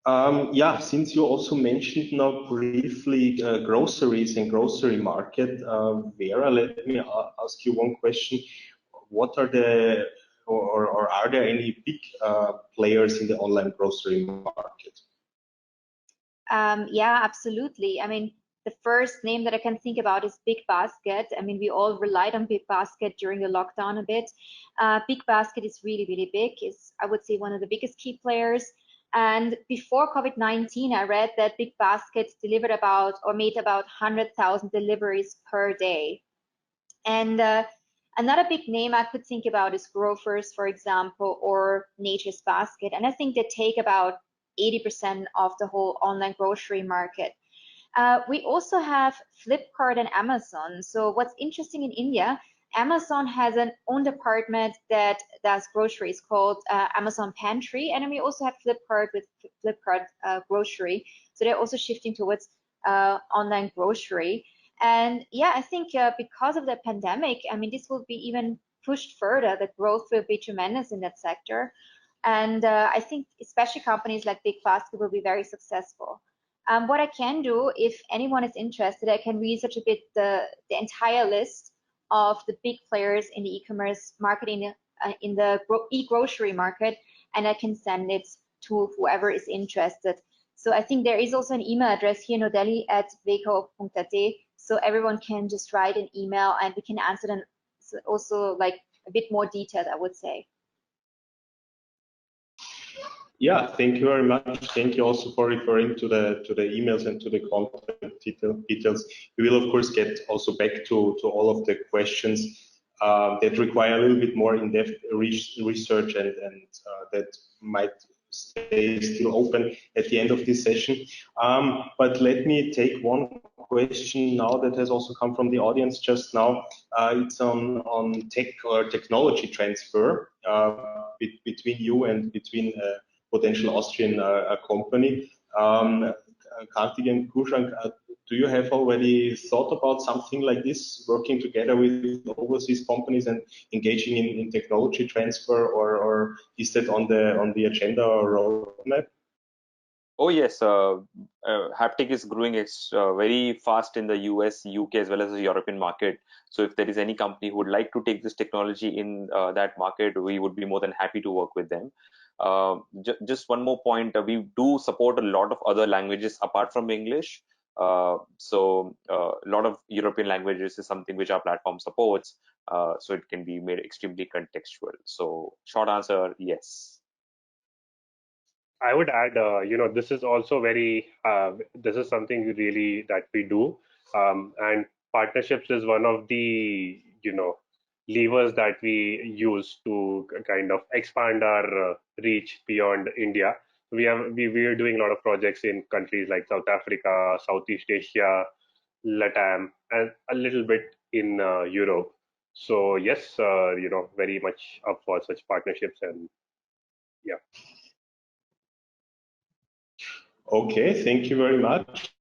A: Yeah, since you also mentioned now briefly groceries and grocery market, Vera, let me ask you one question. What are the or are there any big players in the online grocery market?
B: Yeah, absolutely. I mean, the first name that I can think about is Big Basket. I mean, we all relied on Big Basket during the lockdown a bit. Big Basket is really, really big. It's, I would say, one of the biggest key players. And before COVID-19, I read that Big Basket delivered about or made about 100,000 deliveries per day. And another big name I could think about is Grofers, for example, or Nature's Basket. And I think they take about 80% of the whole online grocery market. We also have Flipkart and Amazon. So what's interesting in India, Amazon has an own department that does groceries called Amazon Pantry. And then we also have Flipkart with Flipkart Grocery. So they're also shifting towards online grocery. And yeah, I think because of the pandemic, I mean, this will be even pushed further. The growth will be tremendous in that sector. And I think especially companies like Big Basket will be very successful. What I can do, if anyone is interested, I can research a bit the entire list of the big players in the e-commerce marketing in the e-grocery market, and I can send it to whoever is interested. So I think there is also an email address here in New Delhi at wko.at, so everyone can just write an email and we can answer them also like a bit more detailed, I would say.
A: Yeah, thank you very much. Thank you also for referring to the emails and to the contact details. We will of course get also back to all of the questions that require a little bit more in-depth research and that might stay still open at the end of this session. But let me take one question now that has also come from the audience just now. It's on tech or technology transfer between you and between potential Austrian company. Kartik and Kushank, do you have already thought about something like this, working together with overseas companies and engaging in technology transfer, or is that on the agenda or roadmap?
D: Oh yes, haptic is growing very fast in the US, UK, as well as the European market. So if there is any company who would like to take this technology in that market, we would be more than happy to work with them. Just one more point, we do support a lot of other languages apart from English. A lot of European languages is something which our platform supports, so it can be made extremely contextual. So short answer, yes.
C: I would add, this is also this is something really that we do. And partnerships is one of the, levers that we use to kind of expand our reach beyond India. We are doing a lot of projects in countries like South Africa, Southeast Asia, Latam, and a little bit in Europe. So yes, very much up for such partnerships, and yeah.
A: Okay, thank you very much.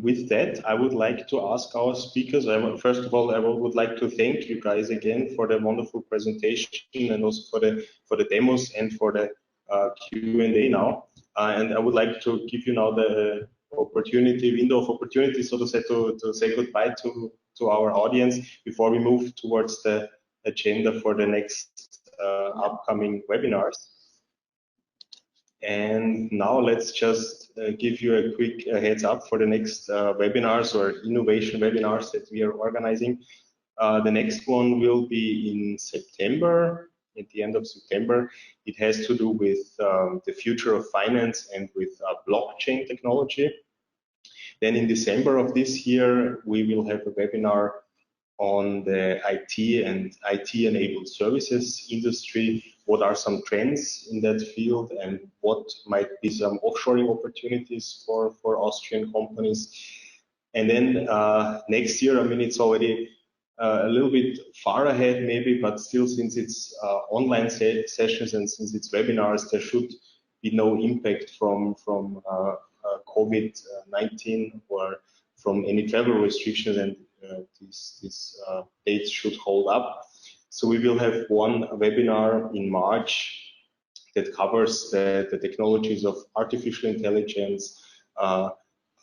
A: With that, I would like to ask our speakers. First of all, I would like to thank you guys again for the wonderful presentation and also for the demos and for the Q&A now. And I would like to give you now the window of opportunity, so to say, to say goodbye to our audience before we move towards the agenda for the next upcoming webinars. And now let's just give you a quick heads up for the next webinars or innovation webinars that we are organizing. The next one will be in September, at the end of September. It has to do with the future of finance and with blockchain technology. Then in December of this year, we will have a webinar on the IT and IT-enabled services industry. What are some trends in that field, and what might be some offshoring opportunities for Austrian companies? And then next year, I mean, it's already a little bit far ahead maybe, but still, since it's online sessions and since it's webinars, there should be no impact from COVID-19 or from any travel restrictions, and these dates should hold up. So we will have one webinar in March that covers the technologies of artificial intelligence,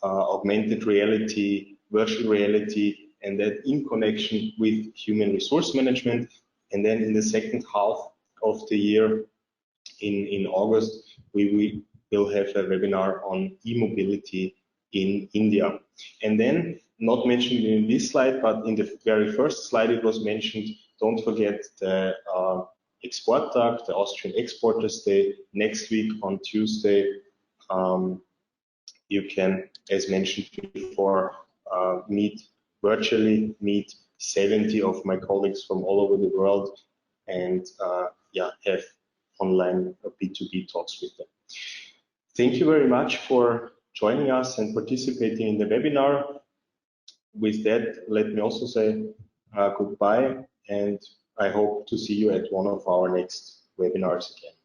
A: augmented reality, virtual reality, and that in connection with human resource management. And then in the second half of the year, in August, we will have a webinar on e-mobility in India. And then, not mentioned in this slide, but in the very first slide it was mentioned, don't forget the Exporttag, the Austrian Exporters Day, next week on Tuesday. You can, as mentioned before, virtually meet 70 of my colleagues from all over the world, and have online B2B talks with them. Thank you very much for joining us and participating in the webinar. With that, let me also say goodbye, and I hope to see you at one of our next webinars again.